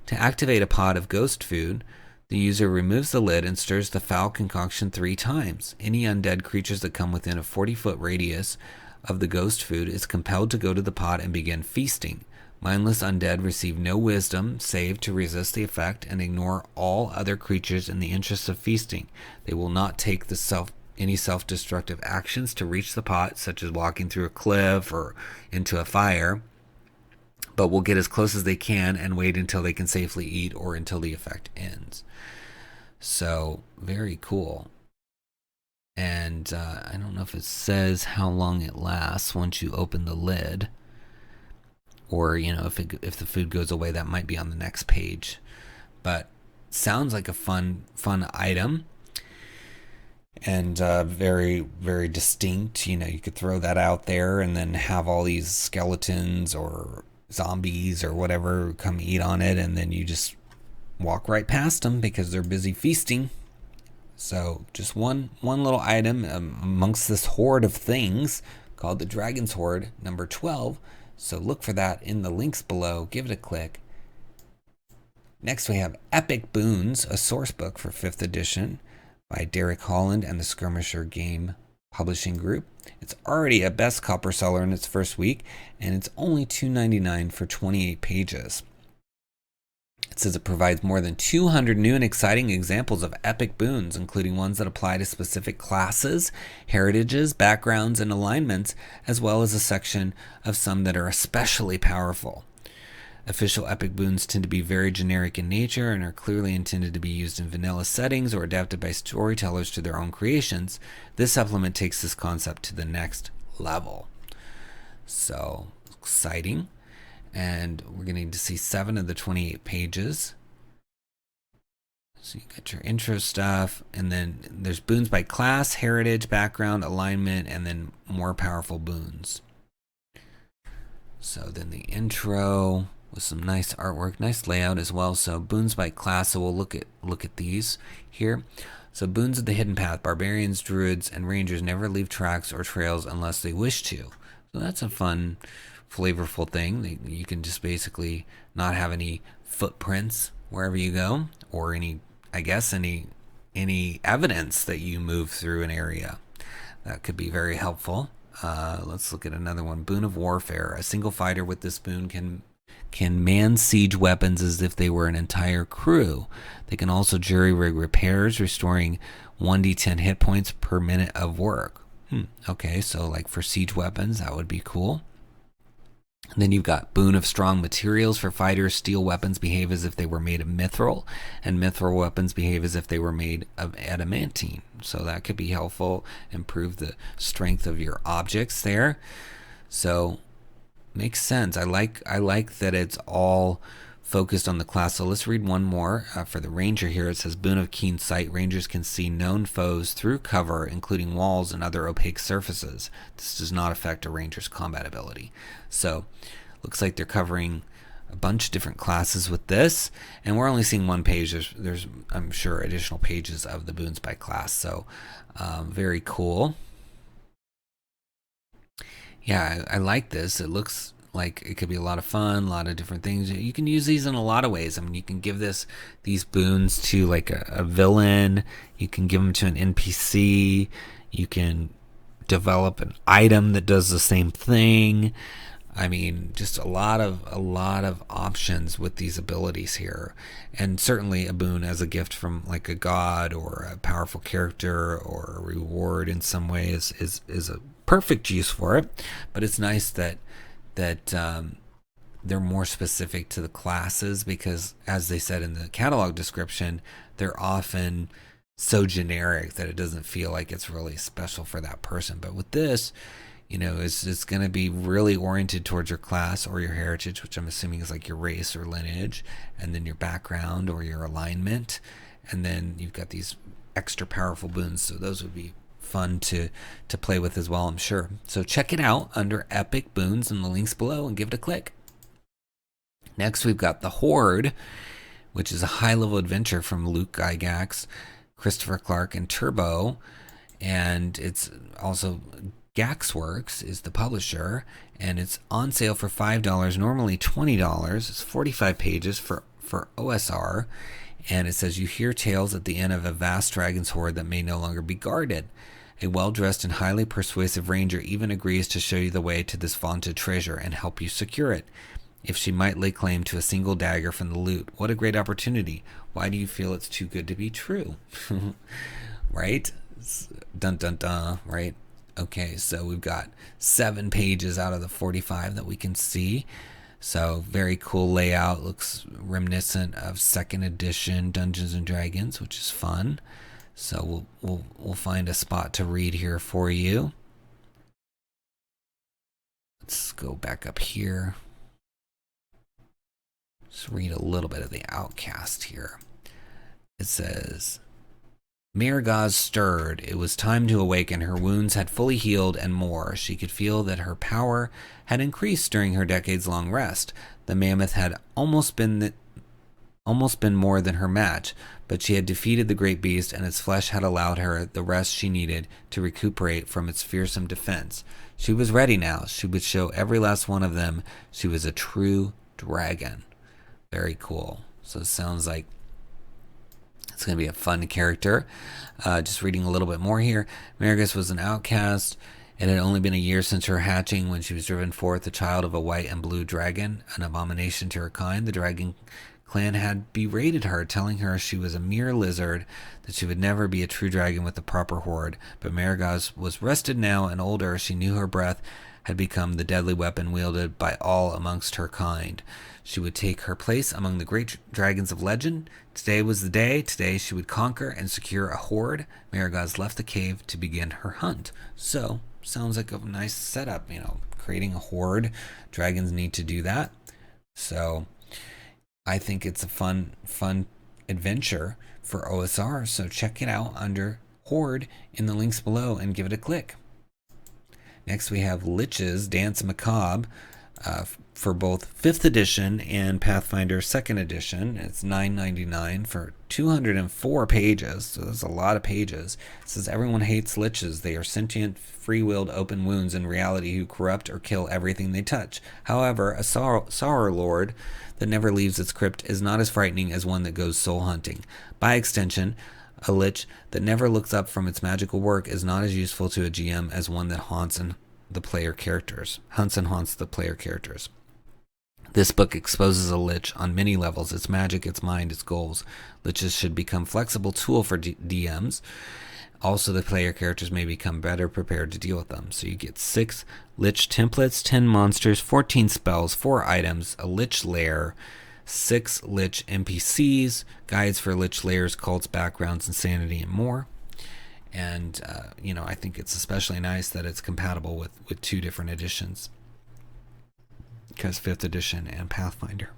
To activate a pot of ghost food, the user removes the lid and stirs the foul concoction 3 times. Any undead creatures that come within a 40-foot radius of the ghost food is compelled to go to the pot and begin feasting. Mindless undead receive no wisdom save to resist the effect and ignore all other creatures in the interest of feasting. They will not take any self-destructive actions to reach the pot, such as walking through a cliff or into a fire, but will get as close as they can and wait until they can safely eat or until the effect ends. So, very cool. And I don't know if it says how long it lasts once you open the lid. Or, you know, if the food goes away, that might be on the next page. But sounds like a fun item. And very, very distinct. You know, you could throw that out there and then have all these skeletons or zombies or whatever come eat on it. And then you just walk right past them because they're busy feasting. So just one little item amongst this horde of things called the Dragon's Horde, number 12. So look for that in the links below. Give it a click. Next we have Epic Boons, a source book for 5th edition by Derek Holland and the Skirmisher Game Publishing Group. It's already a best copper seller in its first week, and it's only $2.99 for 28 pages. It says it provides more than 200 new and exciting examples of epic boons, including ones that apply to specific classes, heritages, backgrounds, and alignments, as well as a section of some that are especially powerful. Official epic boons tend to be very generic in nature and are clearly intended to be used in vanilla settings or adapted by storytellers to their own creations. This supplement takes this concept to the next level. So, exciting. And we're going to see 7 of the 28 pages. So you got your intro stuff, and then there's boons by class, heritage, background, alignment, and then more powerful boons. So then the intro with some nice artwork, nice layout as well. So boons by class. So we'll look at these here. So boons of the hidden path. Barbarians, druids, and rangers never leave tracks or trails unless they wish to. So that's a fun, flavorful thing. You can just basically not have any footprints wherever you go, or any evidence that you move through an area. That could be very helpful. Let's look at another one. Boon of Warfare. A single fighter with this boon can man siege weapons as if they were an entire crew. They can also jury-rig repairs, restoring 1d10 hit points per minute of work. Okay, so like for siege weapons, that would be cool. And then you've got Boon of Strong Materials for fighters. Steel weapons behave as if they were made of mithril, and mithril weapons behave as if they were made of adamantine. So that could be helpful, improve the strength of your objects there. So makes sense. I like that it's all focused on the class. So let's read one more for the ranger here. It says Boon of Keen Sight. Rangers can see known foes through cover, including walls and other opaque surfaces. This does not affect a ranger's combat ability. So looks like they're covering a bunch of different classes with this, and we're only seeing one page. There's I'm sure additional pages of the boons by class. So very cool. Yeah, I like this. It looks like it could be a lot of fun, a lot of different things. You can use these in a lot of ways. I mean, you can give these boons to like a villain. You can give them to an NPC. You can develop an item that does the same thing. I mean, just a lot of options with these abilities here. And certainly a boon as a gift from like a god or a powerful character or a reward in some way is a perfect use for it. But it's nice that they're more specific to the classes, because as they said in the catalog description, they're often so generic that it doesn't feel like it's really special for that person. But with this, you know, it's going to be really oriented towards your class or your heritage, which I'm assuming is like your race or lineage, and then your background or your alignment, and then you've got these extra powerful boons. So those would be fun to play with as well, I'm sure. So check it out under Epic Boons in the links below and give it a click. Next, we've got The Horde, which is a high-level adventure from Luke Gygax, Christopher Clark, and Turbo, and it's also Gaxworks is the publisher, and it's on sale for $5, normally $20. It's 45 pages for OSR, and it says you hear tales at the end of a vast dragon's horde that may no longer be guarded. A well-dressed and highly persuasive ranger even agrees to show you the way to this vaunted treasure and help you secure it. if she might lay claim to a single dagger from the loot. What a great opportunity. Why do you feel it's too good to be true? Right? Dun dun dun, right? Okay, so we've got 7 pages out of the 45 that we can see. So very cool layout. Looks reminiscent of 2nd edition Dungeons and Dragons, which is fun. So we'll find a spot to read here for you. Let's go back up here. Just read a little bit of the Outcast here. It says, Miragaz stirred. It was time to awaken. Her wounds had fully healed and more. She could feel that her power had increased during her decades-long rest. The mammoth had almost been more than her match, but she had defeated the great beast, and its flesh had allowed her the rest she needed to recuperate from its fearsome defense. She was ready now. She would show every last one of them she was a true dragon. Very cool. So it sounds like it's going to be a fun character. Just reading a little bit more here. Miragaz was an outcast. It had only been a year since her hatching when she was driven forth, the child of a white and blue dragon, an abomination to her kind. The dragon clan had berated her, telling her she was a mere lizard, that she would never be a true dragon with the proper horde. But Miragaz was rested now and older. She knew her breath had become the deadly weapon wielded by all amongst her kind. She would take her place among the great dragons of legend. Today was the day. Today she would conquer and secure a horde. Miragaz left the cave to begin her hunt. So, sounds like a nice setup, creating a horde. Dragons need to do that. So, I think it's a fun adventure for OSR. So check it out under Horde in the links below and give it a click. Next we have Lich's Dance Macabre for both 5th edition and Pathfinder 2nd edition. It's $9.99 for 204 pages, so that's a lot of pages. It says everyone hates liches. They are sentient, free-willed, open wounds in reality who corrupt or kill everything they touch. However, a sorrow lord that never leaves its crypt is not as frightening as one that goes soul hunting. By extension, a lich that never looks up from its magical work is not as useful to a GM as one that hunts and haunts the player characters. This book exposes a lich on many levels: its magic, its mind, its goals. Liches should become flexible tool for DMs. Also, the player characters may become better prepared to deal with them. So you get 6 lich templates, 10 monsters, 14 spells, 4 items, a lich lair, 6 lich NPCs, guides for lich lairs, cults, backgrounds, insanity, and more. And, I think it's especially nice that it's compatible with 2 different editions, because 5th edition and Pathfinder.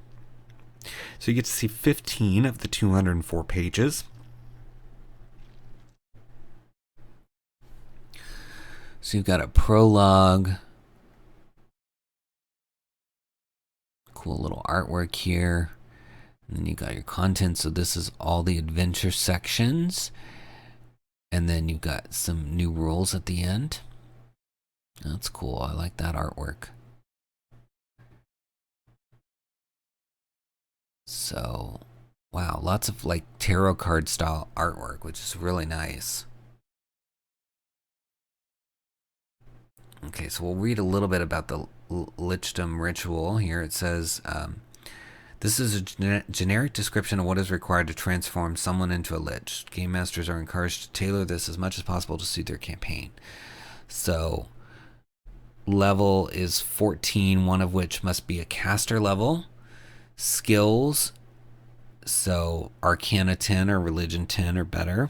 So you get to see 15 of the 204 pages. So you've got a prologue. Cool little artwork here. And then you got your content. So this is all the adventure sections. And then you've got some new rules at the end. That's cool. I like that artwork. So, wow, lots of like tarot card style artwork, which is really nice. Okay, so we'll read a little bit about the lichdom ritual here. It says, this is a generic description of what is required to transform someone into a lich. Game masters are encouraged to tailor this as much as possible to suit their campaign. So, level is 14, one of which must be a caster level. Skills, so Arcana 10 or Religion 10 or better.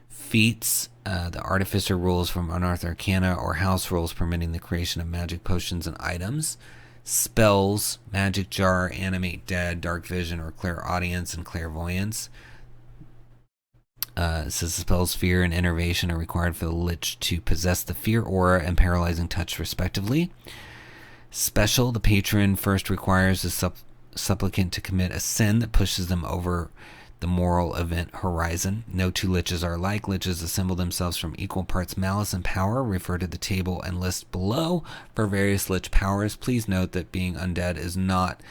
Feats, the Artificer rules from Unearthed Arcana or House rules permitting the creation of magic potions and items. Spells, Magic Jar, Animate Dead, Dark Vision, or Clairaudience and Clairvoyance. It says the spells Fear and Enervation are required for the Lich to possess the Fear Aura and Paralyzing Touch respectively. Special, the patron first requires the supplicant to commit a sin that pushes them over the moral event horizon. No 2 liches are alike. Liches assemble themselves from equal parts malice and power. Refer to the table and list below for various lich powers. Please note that being undead is not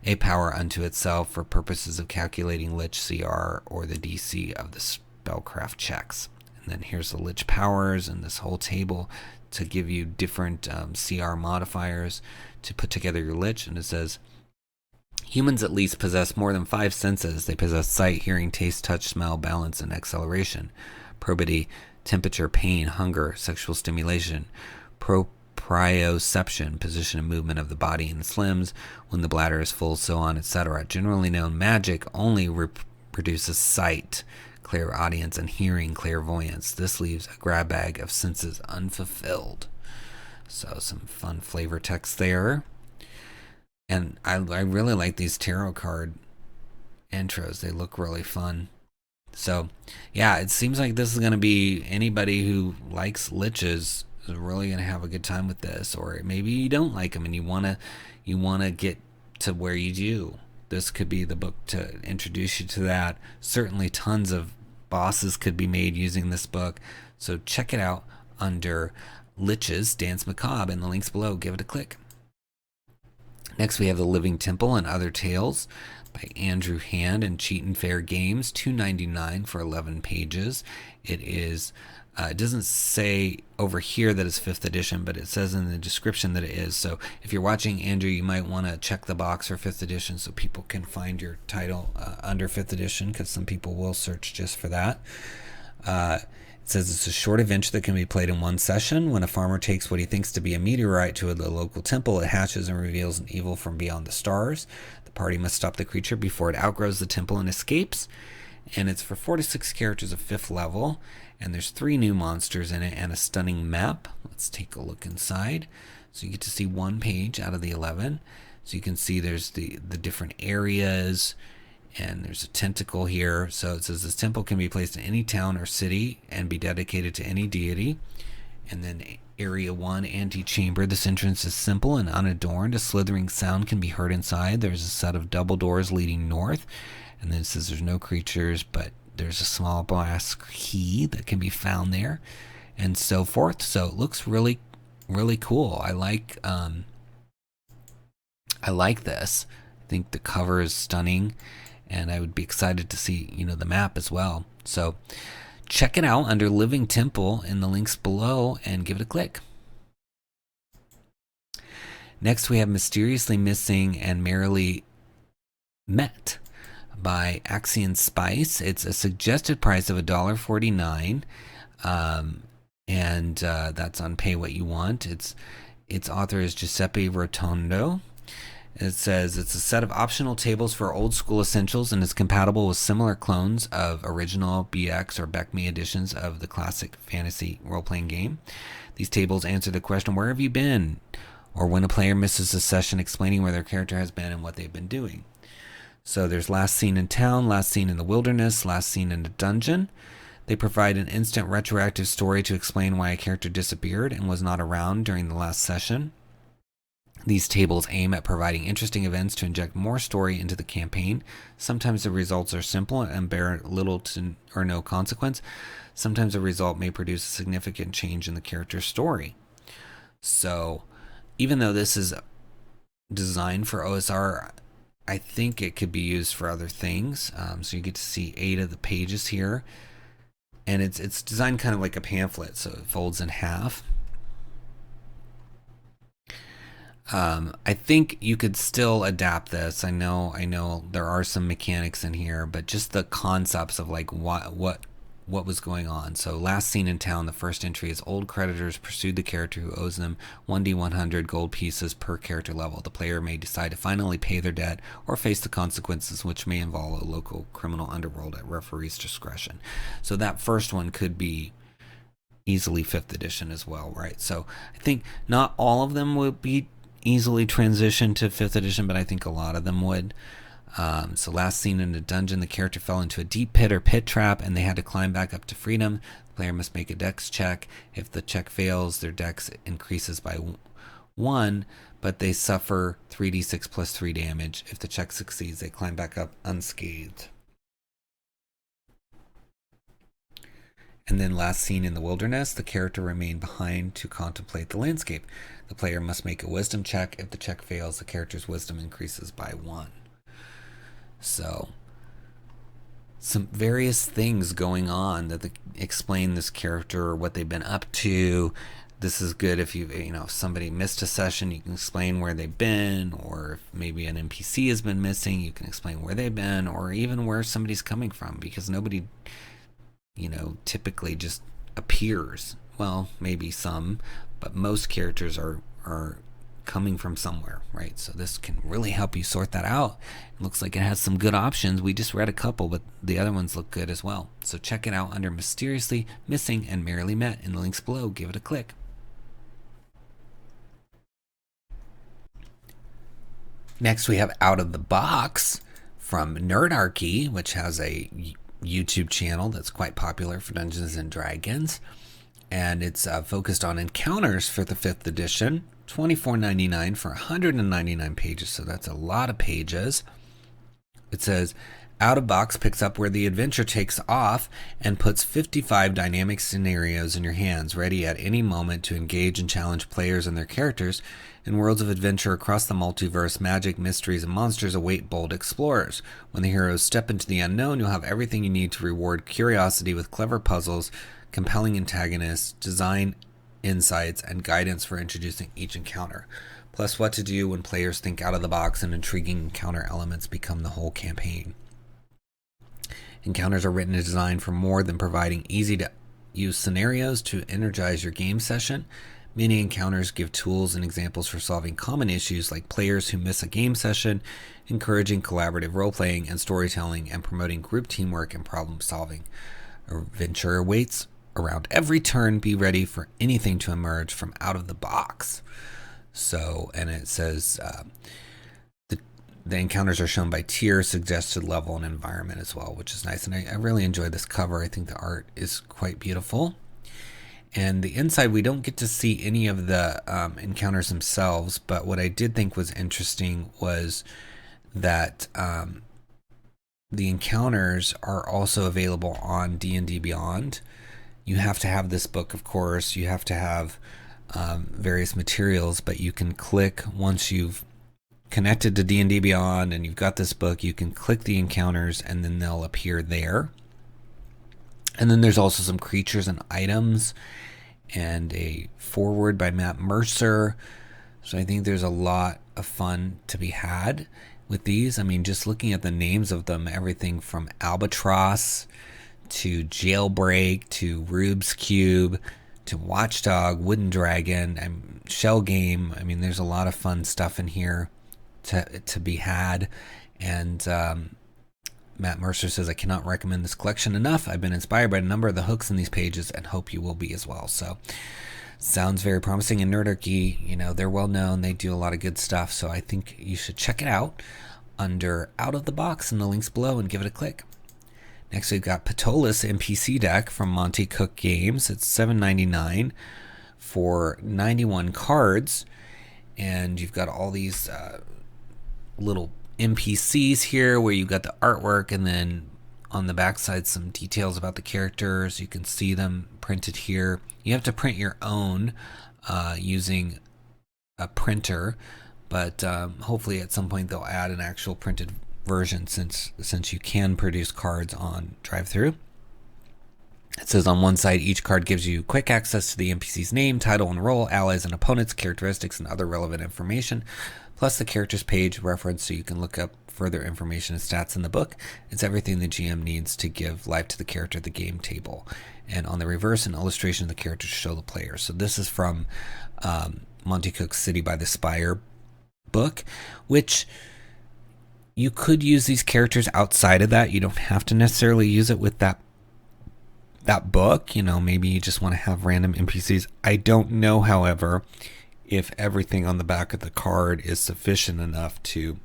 a power unto itself for purposes of calculating lich CR or the DC of the spellcraft checks. And then here's the lich powers and this whole table to give you different CR modifiers to put together your lich. And it says, Humans at least possess more than 5 senses. They possess sight, hearing, taste, touch, smell, balance, and acceleration. Probity, temperature, pain, hunger, sexual stimulation. Proprioception, position and movement of the body and its limbs, when the bladder is full, so on, etc. Generally known magic only produces sight, clairaudience, and hearing, clairvoyance. This leaves a grab bag of senses unfulfilled. So some fun flavor text there. And I really like these tarot card intros. They look really fun. So yeah, it seems like this is going to be, anybody who likes liches is really going to have a good time with this. Or maybe you don't like them and you want to get to where you do. This could be the book to introduce you to that. Certainly tons of bosses could be made using this book. So check it out under Liches, Dance Macabre, in the links below. Give it a click. Next, we have The Living Temple and Other Tales by Andrew Hand and Cheat and Fair Games, $2.99 for 11 pages. It is, it doesn't say over here that it's 5th edition, but it says in the description that it is. So if you're watching, Andrew, you might want to check the box for 5th edition so people can find your title under 5th edition, because some people will search just for that. It says it's a short adventure that can be played in one session. When a farmer takes what he thinks to be a meteorite to the local temple, it hatches and reveals an evil from beyond the stars. The party must stop the creature before it outgrows the temple and escapes. And it's for 4 to 6 characters of 5th level. And there's 3 new monsters in it and a stunning map. Let's take a look inside. So you get to see 1 page out of the 11. So you can see there's the different areas. And there's a tentacle here. So it says this temple can be placed in any town or city and be dedicated to any deity. And then Area 1, Antechamber. This entrance is simple and unadorned. A slithering sound can be heard inside. There's a set of double doors leading north. And then it says there's no creatures, but there's a small brass key that can be found there. And so forth. So it looks really, really cool. I like this. I think the cover is stunning. And I would be excited to see, the map as well. So check it out under Living Temple in the links below and give it a click. Next, we have Mysteriously Missing and Merrily Met by Axion Spice. It's a suggested price of $1.49, and that's on Pay What You Want. Its author is Giuseppe Rotondo. It says it's a set of optional tables for old school essentials and is compatible with similar clones of original BX or BECME editions of the classic fantasy role-playing game. These tables answer the question, where have you been? Or when a player misses a session, explaining where their character has been and what they've been doing. So there's last seen in town, last seen in the wilderness, last seen in a dungeon. They provide an instant retroactive story to explain why a character disappeared and was not around during the last session. These tables aim at providing interesting events to inject more story into the campaign. Sometimes the results are simple and bear little to or no consequence. Sometimes a result may produce a significant change in the character's story. So, even though this is designed for OSR, I think it could be used for other things. So you get to see 8 of the pages here. And it's designed kind of like a pamphlet, so it folds in half. I think you could still adapt this. I know there are some mechanics in here, but just the concepts of like what was going on. So last seen in town, the first entry is old creditors pursued the character who owes them 1d100 gold pieces per character level. The player may decide to finally pay their debt or face the consequences, which may involve a local criminal underworld at referee's discretion. So that first one could be easily 5th edition as well, right? So I think not all of them will be easily transitioned to 5th edition, but I think a lot of them would. So last seen in a dungeon, the character fell into a deep pit or pit trap and they had to climb back up to freedom. The player must make a dex check. If the check fails, their dex increases by 1, but they suffer 3d6 plus 3 damage. If the check succeeds, they climb back up unscathed. And then last seen in the wilderness, the character remained behind to contemplate the landscape. The player must make a wisdom check. If the check fails, the character's wisdom increases by 1. So, some various things going on that explain this character, what they've been up to. this is good if if somebody missed a session, you can explain where they've been, or if maybe an NPC has been missing, you can explain where they've been, or even where somebody's coming from, because nobody, typically just appears. Well, maybe some, but most characters are coming from somewhere, right? So this can really help you sort that out. It looks like it has some good options. We just read a couple, but the other ones look good as well. So check it out under Mysteriously Missing and Merrily Met in the links below. Give it a click. Next, we have Out of the Box from Nerdarchy, which has a YouTube channel that's quite popular for Dungeons and Dragons, and it's focused on encounters for the 5th edition. $24.99 for 199 pages, so that's a lot of pages. It says, Out of Box picks up where the adventure takes off and puts 55 dynamic scenarios in your hands, ready at any moment to engage and challenge players and their characters in worlds of adventure across the multiverse. Magic, mysteries, and monsters await bold explorers. When the heroes step into the unknown, you'll have everything you need to reward curiosity with clever puzzles, compelling antagonists, design insights, and guidance for introducing each encounter, plus what to do when players think out of the box and intriguing encounter elements become the whole campaign. Encounters are written and designed for more than providing easy-to-use scenarios to energize your game session. Many encounters give tools and examples for solving common issues like players who miss a game session, encouraging collaborative role-playing and storytelling, and promoting group teamwork and problem-solving. Adventure awaits around every turn. Be ready for anything to emerge from out of the box. So, and it says the encounters are shown by tier, suggested level, and environment as well, which is nice. And I really enjoy this cover. I think the art is quite beautiful. And the inside, we don't get to see any of the encounters themselves, but what I did think was interesting was that the encounters are also available on D&D Beyond. You have to have this book, of course. You have to have various materials, but you can click once you've connected to D&D Beyond and you've got this book, you can click the encounters and then they'll appear there. And then there's also some creatures and items and a foreword by Matt Mercer. So I think there's a lot of fun to be had with these. I mean, just looking at the names of them, everything from Albatross to Jailbreak, to Rube's Cube, to Watchdog, Wooden Dragon, and Shell Game. I mean, there's a lot of fun stuff in here to be had. And Matt Mercer says, I cannot recommend this collection enough. I've been inspired by a number of the hooks in these pages and hope you will be as well. So, sounds very promising. And Nerdarchy, they're well known. They do a lot of good stuff. So I think you should check it out under Out of the Box in the links below and give it a click. Next, we've got Ptolus NPC Deck from Monty Cook Games. It's $7.99 for 91 cards. And you've got all these little NPCs here where you've got the artwork, and then on the backside some details about the characters. You can see them printed here. You have to print your own using a printer, but hopefully at some point they'll add an actual printed version since you can produce cards on DriveThru. It says on one side, each card gives you quick access to the NPC's name, title, and role, allies and opponents, characteristics, and other relevant information, plus the character's page reference so you can look up further information and stats in the book. It's everything the GM needs to give life to the character at the game table. And on the reverse, an illustration of the character to show the player. So this is from Monty Cook's City by the Spire book, which you could use these characters outside of that. You don't have to necessarily use it with that book. Maybe you just want to have random NPCs. I don't know, however, if everything on the back of the card is sufficient enough to,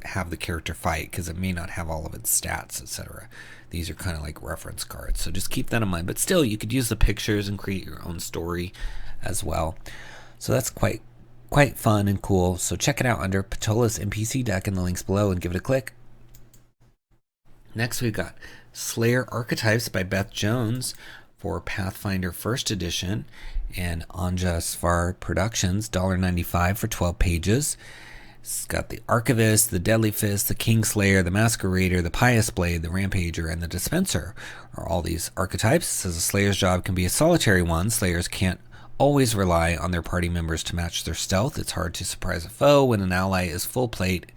have the character fight, because it may not have all of its stats, etc. These are kind of like reference cards, so just keep that in mind. But still, you could use the pictures and create your own story as well. So that's quite fun and cool. So check it out under Ptolus NPC Deck in the links below and give it a click. Next, we've got Slayer Archetypes by Beth Jones for Pathfinder 1st Edition and Anja Svar Productions, $1.95 for 12 pages. It's got the Archivist, the Deadly Fist, the Kingslayer, the Masquerader, the Pious Blade, the Rampager, and the Dispenser are all these archetypes. It says a Slayer's job can be a solitary one. Slayers can't always rely on their party members to match their stealth. It's hard to surprise a foe when an ally is full plate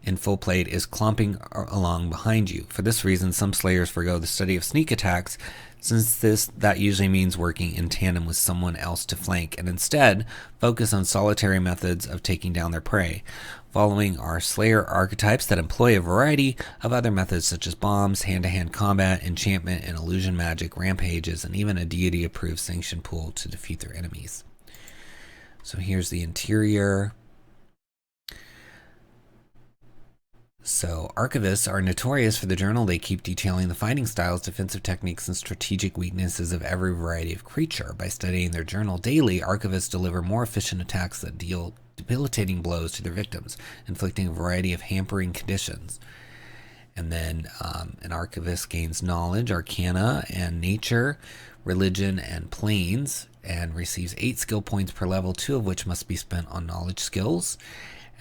is clomping along behind you. For this reason, some Slayers forgo the study of sneak attacks, since that usually means working in tandem with someone else to flank, and instead focus on solitary methods of taking down their prey. Following are Slayer archetypes that employ a variety of other methods such as bombs, hand-to-hand combat, enchantment, and illusion magic, rampages, and even a deity-approved sanction pool to defeat their enemies. So here's the interior. So archivists are notorious for the journal they keep detailing the fighting styles, defensive techniques, and strategic weaknesses of every variety of creature. By studying their journal daily, archivists deliver more efficient attacks that deal debilitating blows to their victims, inflicting a variety of hampering conditions. And then an archivist gains knowledge, arcana, and nature, religion, and planes, and receives 8 skill points per level, 2 of which must be spent on knowledge skills.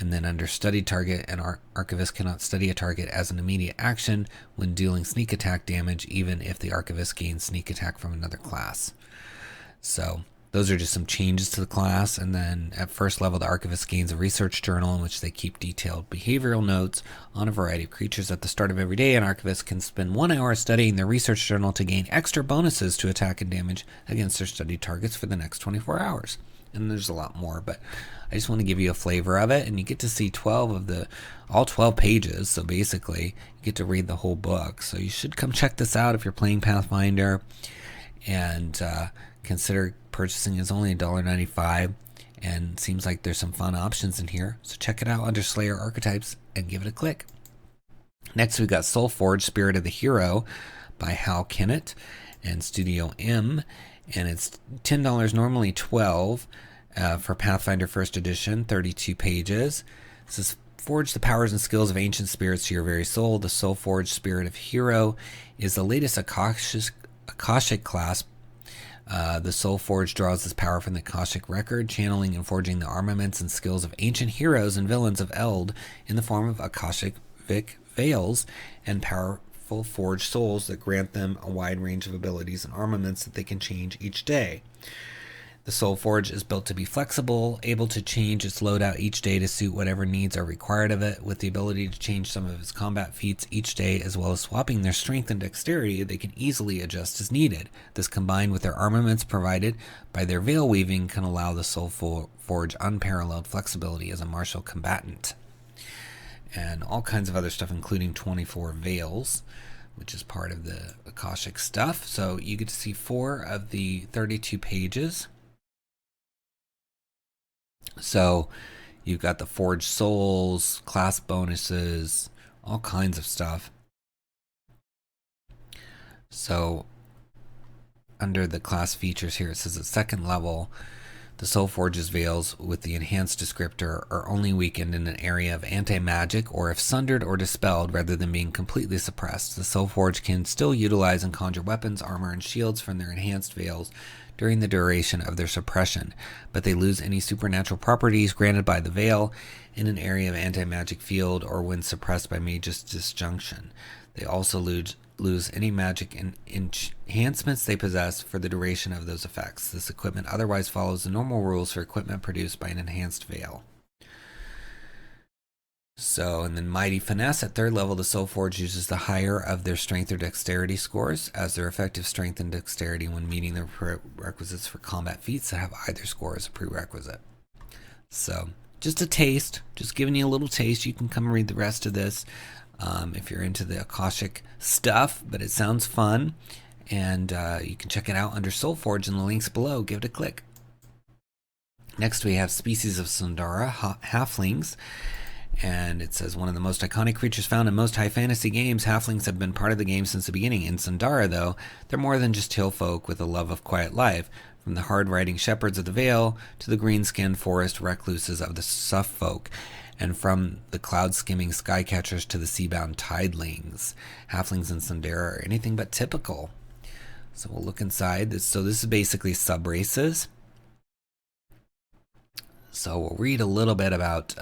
And then under study target, an archivist cannot study a target as an immediate action when dealing sneak attack damage, even if the archivist gains sneak attack from another class. So those are just some changes to the class. And then at first level, the archivist gains a research journal in which they keep detailed behavioral notes on a variety of creatures. At the start of every day, an archivist can spend 1 hour studying their research journal to gain extra bonuses to attack and damage against their studied targets for the next 24 hours. And there's a lot more, but I just want to give you a flavor of it, and you get to see all 12 pages, so basically you get to read the whole book. So you should come check this out if you're playing Pathfinder, and consider purchasing. It's only $1.95, and seems like there's some fun options in here, so check it out under Slayer Archetypes and give it a click. Next we've got Soulforge, Spirit of the Hero by 𝘽𝙤𝙤𝙀 and Studio M, and it's $10, normally $12. For Pathfinder First Edition, 32 pages. It says, forge the powers and skills of ancient spirits to your very soul. The Soulforged Spirit of Hero is the latest Akashic class. The Soulforged draws this power from the Akashic record, channeling and forging the armaments and skills of ancient heroes and villains of Eld in the form of Akashic veils and powerful forged souls that grant them a wide range of abilities and armaments that they can change each day. The Soulforge is built to be flexible, able to change its loadout each day to suit whatever needs are required of it. With the ability to change some of its combat feats each day, as well as swapping their strength and dexterity, they can easily adjust as needed. This, combined with their armaments provided by their veil weaving, can allow the Soulforge unparalleled flexibility as a martial combatant. And all kinds of other stuff, including 24 veils, which is part of the Akashic stuff. So you get to see 4 of the 32 pages. So you've got the Forged Souls, class bonuses, all kinds of stuff. So under the class features here, it says at second level, the Soulforge's veils with the enhanced descriptor are only weakened in an area of anti-magic or if sundered or dispelled rather than being completely suppressed. The Soulforge can still utilize and conjure weapons, armor, and shields from their enhanced veils during the duration of their suppression, but they lose any supernatural properties granted by the veil in an area of anti-magic field or when suppressed by mage's disjunction. They also lose any magic enhancements they possess for the duration of those effects. This equipment otherwise follows the normal rules for equipment produced by an enhanced veil. So, and then Mighty Finesse at third level, the Soulforge uses the higher of their strength or dexterity scores as their effective strength and dexterity when meeting their prerequisites for combat feats that have either score as a prerequisite. So, just a taste, just giving you a little taste. You can come read the rest of this if you're into the Akashic stuff, but it sounds fun, and you can check it out under Soulforge in the links below. Give it a click. Next, we have Species of Sundara, Halflings. And it says, one of the most iconic creatures found in most high fantasy games, halflings have been part of the game since the beginning. In Sundara, though, they're more than just hill folk with a love of quiet life. From the hard-riding shepherds of the Vale to the green-skinned forest recluses of the Suffolk, and from the cloud-skimming skycatchers to the sea-bound tidelings. Halflings in Sundara are anything but typical. So we'll look inside. So this is basically subraces. So we'll read a little bit about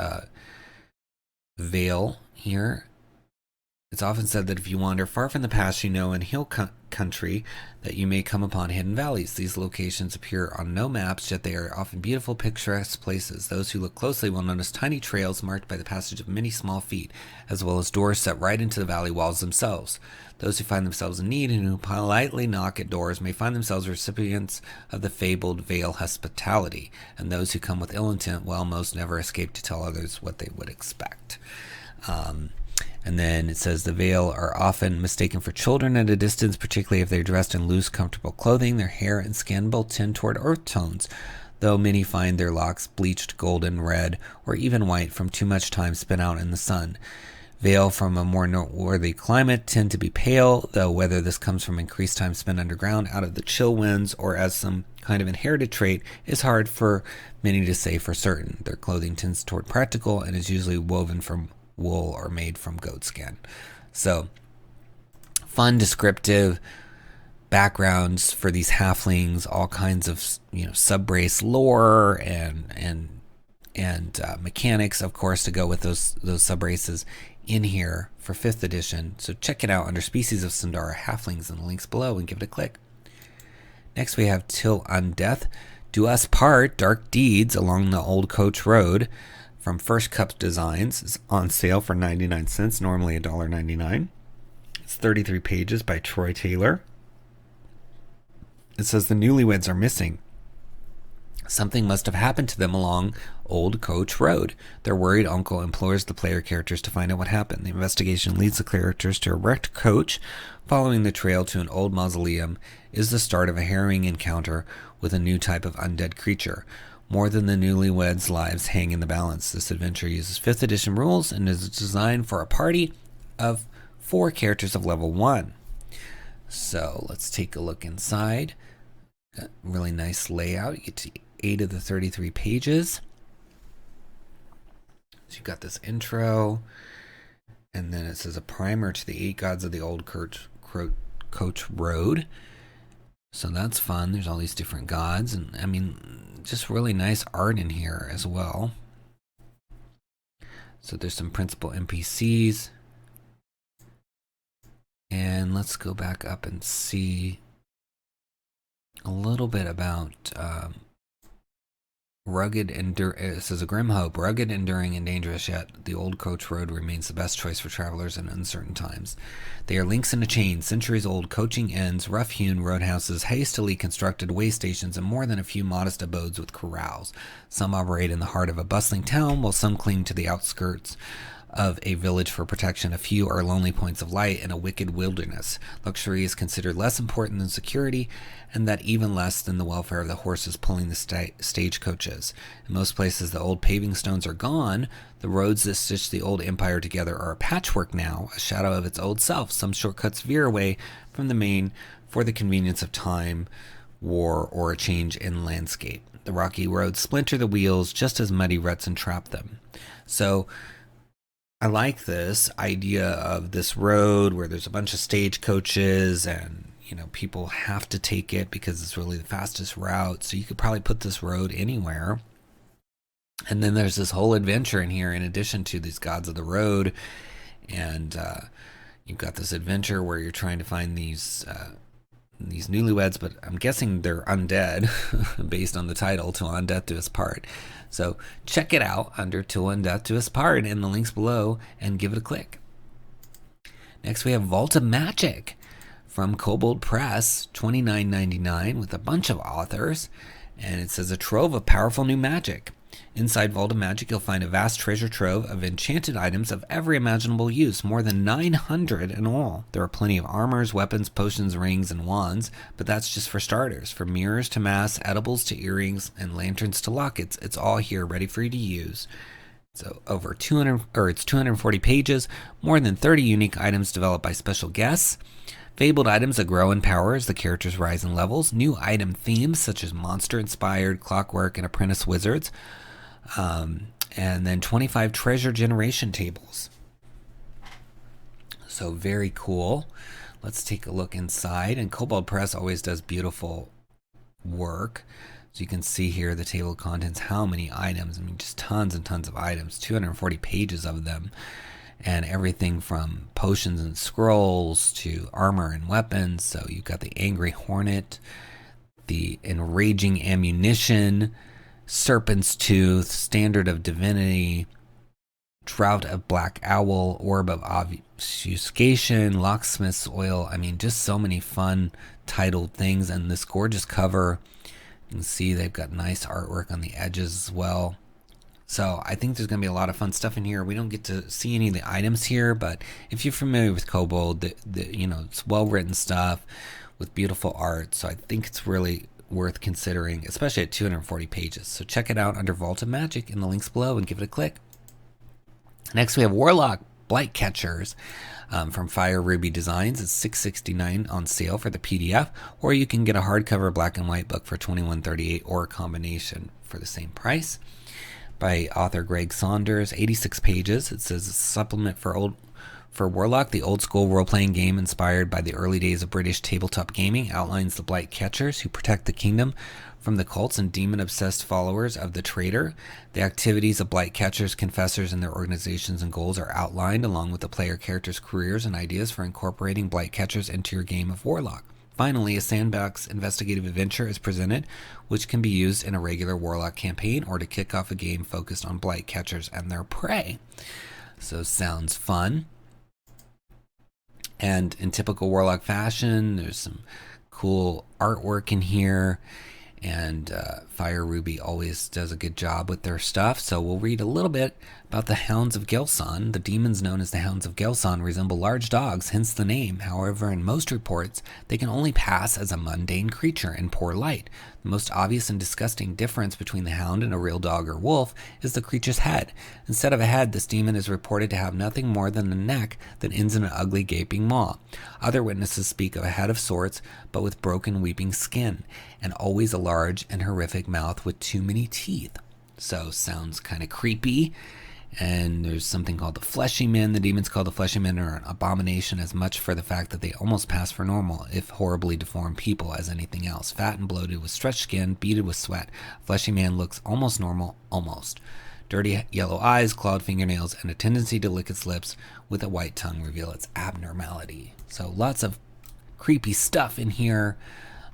Vale here. It's often said that if you wander far from the past you know in hill country, that you may come upon hidden valleys. These locations appear on no maps, yet they are often beautiful, picturesque places. Those who look closely will notice tiny trails marked by the passage of many small feet, as well as doors set right into the valley walls themselves. Those who find themselves in need and who politely knock at doors may find themselves recipients of the fabled Vale hospitality, and those who come with ill intent, well, most never escape to tell others what they would expect. And then it says the Vale are often mistaken for children at a distance, particularly if they're dressed in loose, comfortable clothing. Their hair and skin both tend toward earth tones, though many find their locks bleached golden, red, or even white from too much time spent out in the sun. Vale from a more noteworthy climate tend to be pale, though whether this comes from increased time spent underground out of the chill winds or as some kind of inherited trait is hard for many to say for certain. Their clothing tends toward practical and is usually woven from wool or made from goat skin. So fun, descriptive backgrounds for these halflings, all kinds of subrace lore and mechanics, of course, to go with those subraces in here for 5th edition. So check it out under Species of Sundara Halflings in the links below and give it a click. Next we have Till Undeath Do Us Part Dark Deeds Along the Old Coach Road from First Cup Designs. Is on sale for 99 cents, normally $1.99. It's 33 pages by Troy Taylor. It says the newlyweds are missing. Something must have happened to them along Old Coach Road. Their worried uncle implores the player characters to find out what happened. The investigation leads the characters to a wrecked coach. Following the trail to an old mausoleum is the start of a harrowing encounter with a new type of undead creature. More than the newlyweds' lives hang in the balance. This adventure uses 5th edition rules and is designed for a party of 4 characters of level 1. So let's take a look inside. Got really nice layout. You get to 8 of the 33 pages. So you've got this intro, and then it says a primer to the 8 gods of the old Coach Road. So that's fun. There's all these different gods, and I mean, just really nice art in here as well. So there's some principal NPCs. And let's go back up and see a little bit about it says a grim hope, rugged, enduring, and dangerous, yet the old coach road remains the best choice for travelers in uncertain times. They are links in a chain, centuries-old coaching inns, rough-hewn roadhouses, hastily constructed way stations, and more than a few modest abodes with corrals. Some operate in the heart of a bustling town, while some cling to the outskirts of a village for protection. A few are lonely points of light in a wicked wilderness. Luxury is considered less important than security, and that even less than the welfare of the horses pulling the stagecoaches. In most places, the old paving stones are gone. The roads that stitch the old empire together are a patchwork now, a shadow of its old self. Some shortcuts veer away from the main for the convenience of time, war, or a change in landscape. The rocky roads splinter the wheels just as muddy ruts entrap them. So I like this idea of this road where there's a bunch of stagecoaches and, people have to take it because it's really the fastest route. So you could probably put this road anywhere. And then there's this whole adventure in here in addition to these gods of the road. And you've got this adventure where you're trying to find these newlyweds, but I'm guessing they're undead based on the title, Till Undeath Do Us Part. So check it out under Till Undeath Do Us Part in the links below and give it a click. Next we have Vault of Magic from Kobold Press, $29.99 with a bunch of authors, and it says a trove of powerful new magic. Inside Vault of Magic, you'll find a vast treasure trove of enchanted items of every imaginable use, more than 900 in all. There are plenty of armors, weapons, potions, rings, and wands, but that's just for starters. From mirrors to masks, edibles to earrings, and lanterns to lockets, it's all here ready for you to use. So it's 240 pages, more than 30 unique items developed by special guests, fabled items that grow in power as the characters rise in levels, new item themes such as monster-inspired, clockwork, and apprentice wizards, and then 25 treasure generation tables. So very cool. Let's take a look inside. And Kobold Press always does beautiful work. So you can see here the table of contents, how many items. I mean, just tons and tons of items, 240 pages of them. And everything from potions and scrolls to armor and weapons. So you've got the Angry Hornet, the Enraging Ammunition, Serpent's Tooth, Standard of Divinity, Drought of Black Owl, Orb of Obfuscation, Locksmith's Oil. I mean, just so many fun titled things. And this gorgeous cover, you can see they've got nice artwork on the edges as well. So I think there's going to be a lot of fun stuff in here. We don't get to see any of the items here, but if you're familiar with Kobold, it's well-written stuff with beautiful art. So I think it's really worth considering, especially at 240 pages. So check it out under Vault of Magic in the links below and give it a click. Next, we have Warlock Blight Catchers from Fire Ruby Designs. It's $6.69 on sale for the PDF, or you can get a hardcover black and white book for $21.38 or a combination for the same price. By author Greg Saunders, 86 pages. It says a supplement for Warlock, the old school role-playing game inspired by the early days of British tabletop gaming, outlines the Blight Catchers who protect the kingdom from the cults and demon-obsessed followers of the traitor. The activities of Blight Catchers, confessors, and their organizations and goals are outlined, along with the player characters' careers and ideas for incorporating Blight Catchers into your game of Warlock. Finally, a sandbox investigative adventure is presented, which can be used in a regular Warlock campaign or to kick off a game focused on Blight Catchers and their prey. So sounds fun. And in typical Warlock fashion, there's some cool artwork in here. And Fire Ruby always does a good job with their stuff. So we'll read a little bit about the Hounds of 𝘽𝙤. The demons known as the Hounds of 𝘽𝙤 resemble large dogs, hence the name. However, in most reports, they can only pass as a mundane creature in poor light. The most obvious and disgusting difference between the hound and a real dog or wolf is the creature's head. Instead of a head, this demon is reported to have nothing more than a neck that ends in an ugly gaping maw. Other witnesses speak of a head of sorts, but with broken weeping skin, and always a large and horrific mouth with too many teeth. So sounds kind of creepy. And there's something called the Fleshy Men. The demons called the Fleshy Men are an abomination as much for the fact that they almost pass for normal, if horribly deformed people, as anything else. Fat and bloated with stretched skin, beaded with sweat. Fleshy Man looks almost normal, almost. Dirty yellow eyes, clawed fingernails, and a tendency to lick its lips with a white tongue reveal its abnormality. So lots of creepy stuff in here.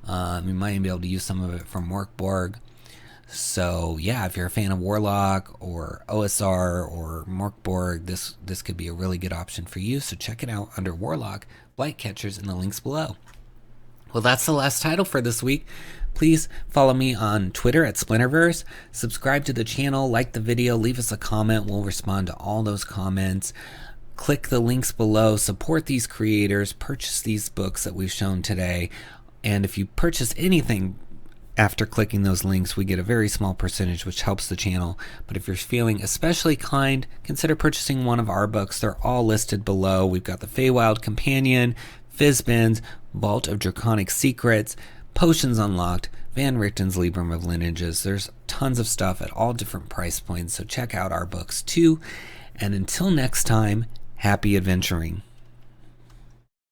You might be able to use some of it from Morkborg. So yeah, if you're a fan of Warlock or OSR or Morkborg, this could be a really good option for you. So check it out under Warlock Blight Catchers in the links below. Well, that's the last title for this week. Please follow me on Twitter at Splinterverse. Subscribe to the channel, like the video, leave us a comment. We'll respond to all those comments. Click the links below, support these creators, purchase these books that we've shown today. And if you purchase anything after clicking those links, we get a very small percentage, which helps the channel. But if you're feeling especially kind, consider purchasing one of our books. They're all listed below. We've got the Feywild Companion, Fizbins, Vault of Draconic Secrets, Potions Unlocked, Van Richten's Libram of Lineages. There's tons of stuff at all different price points, so check out our books too. And until next time, happy adventuring.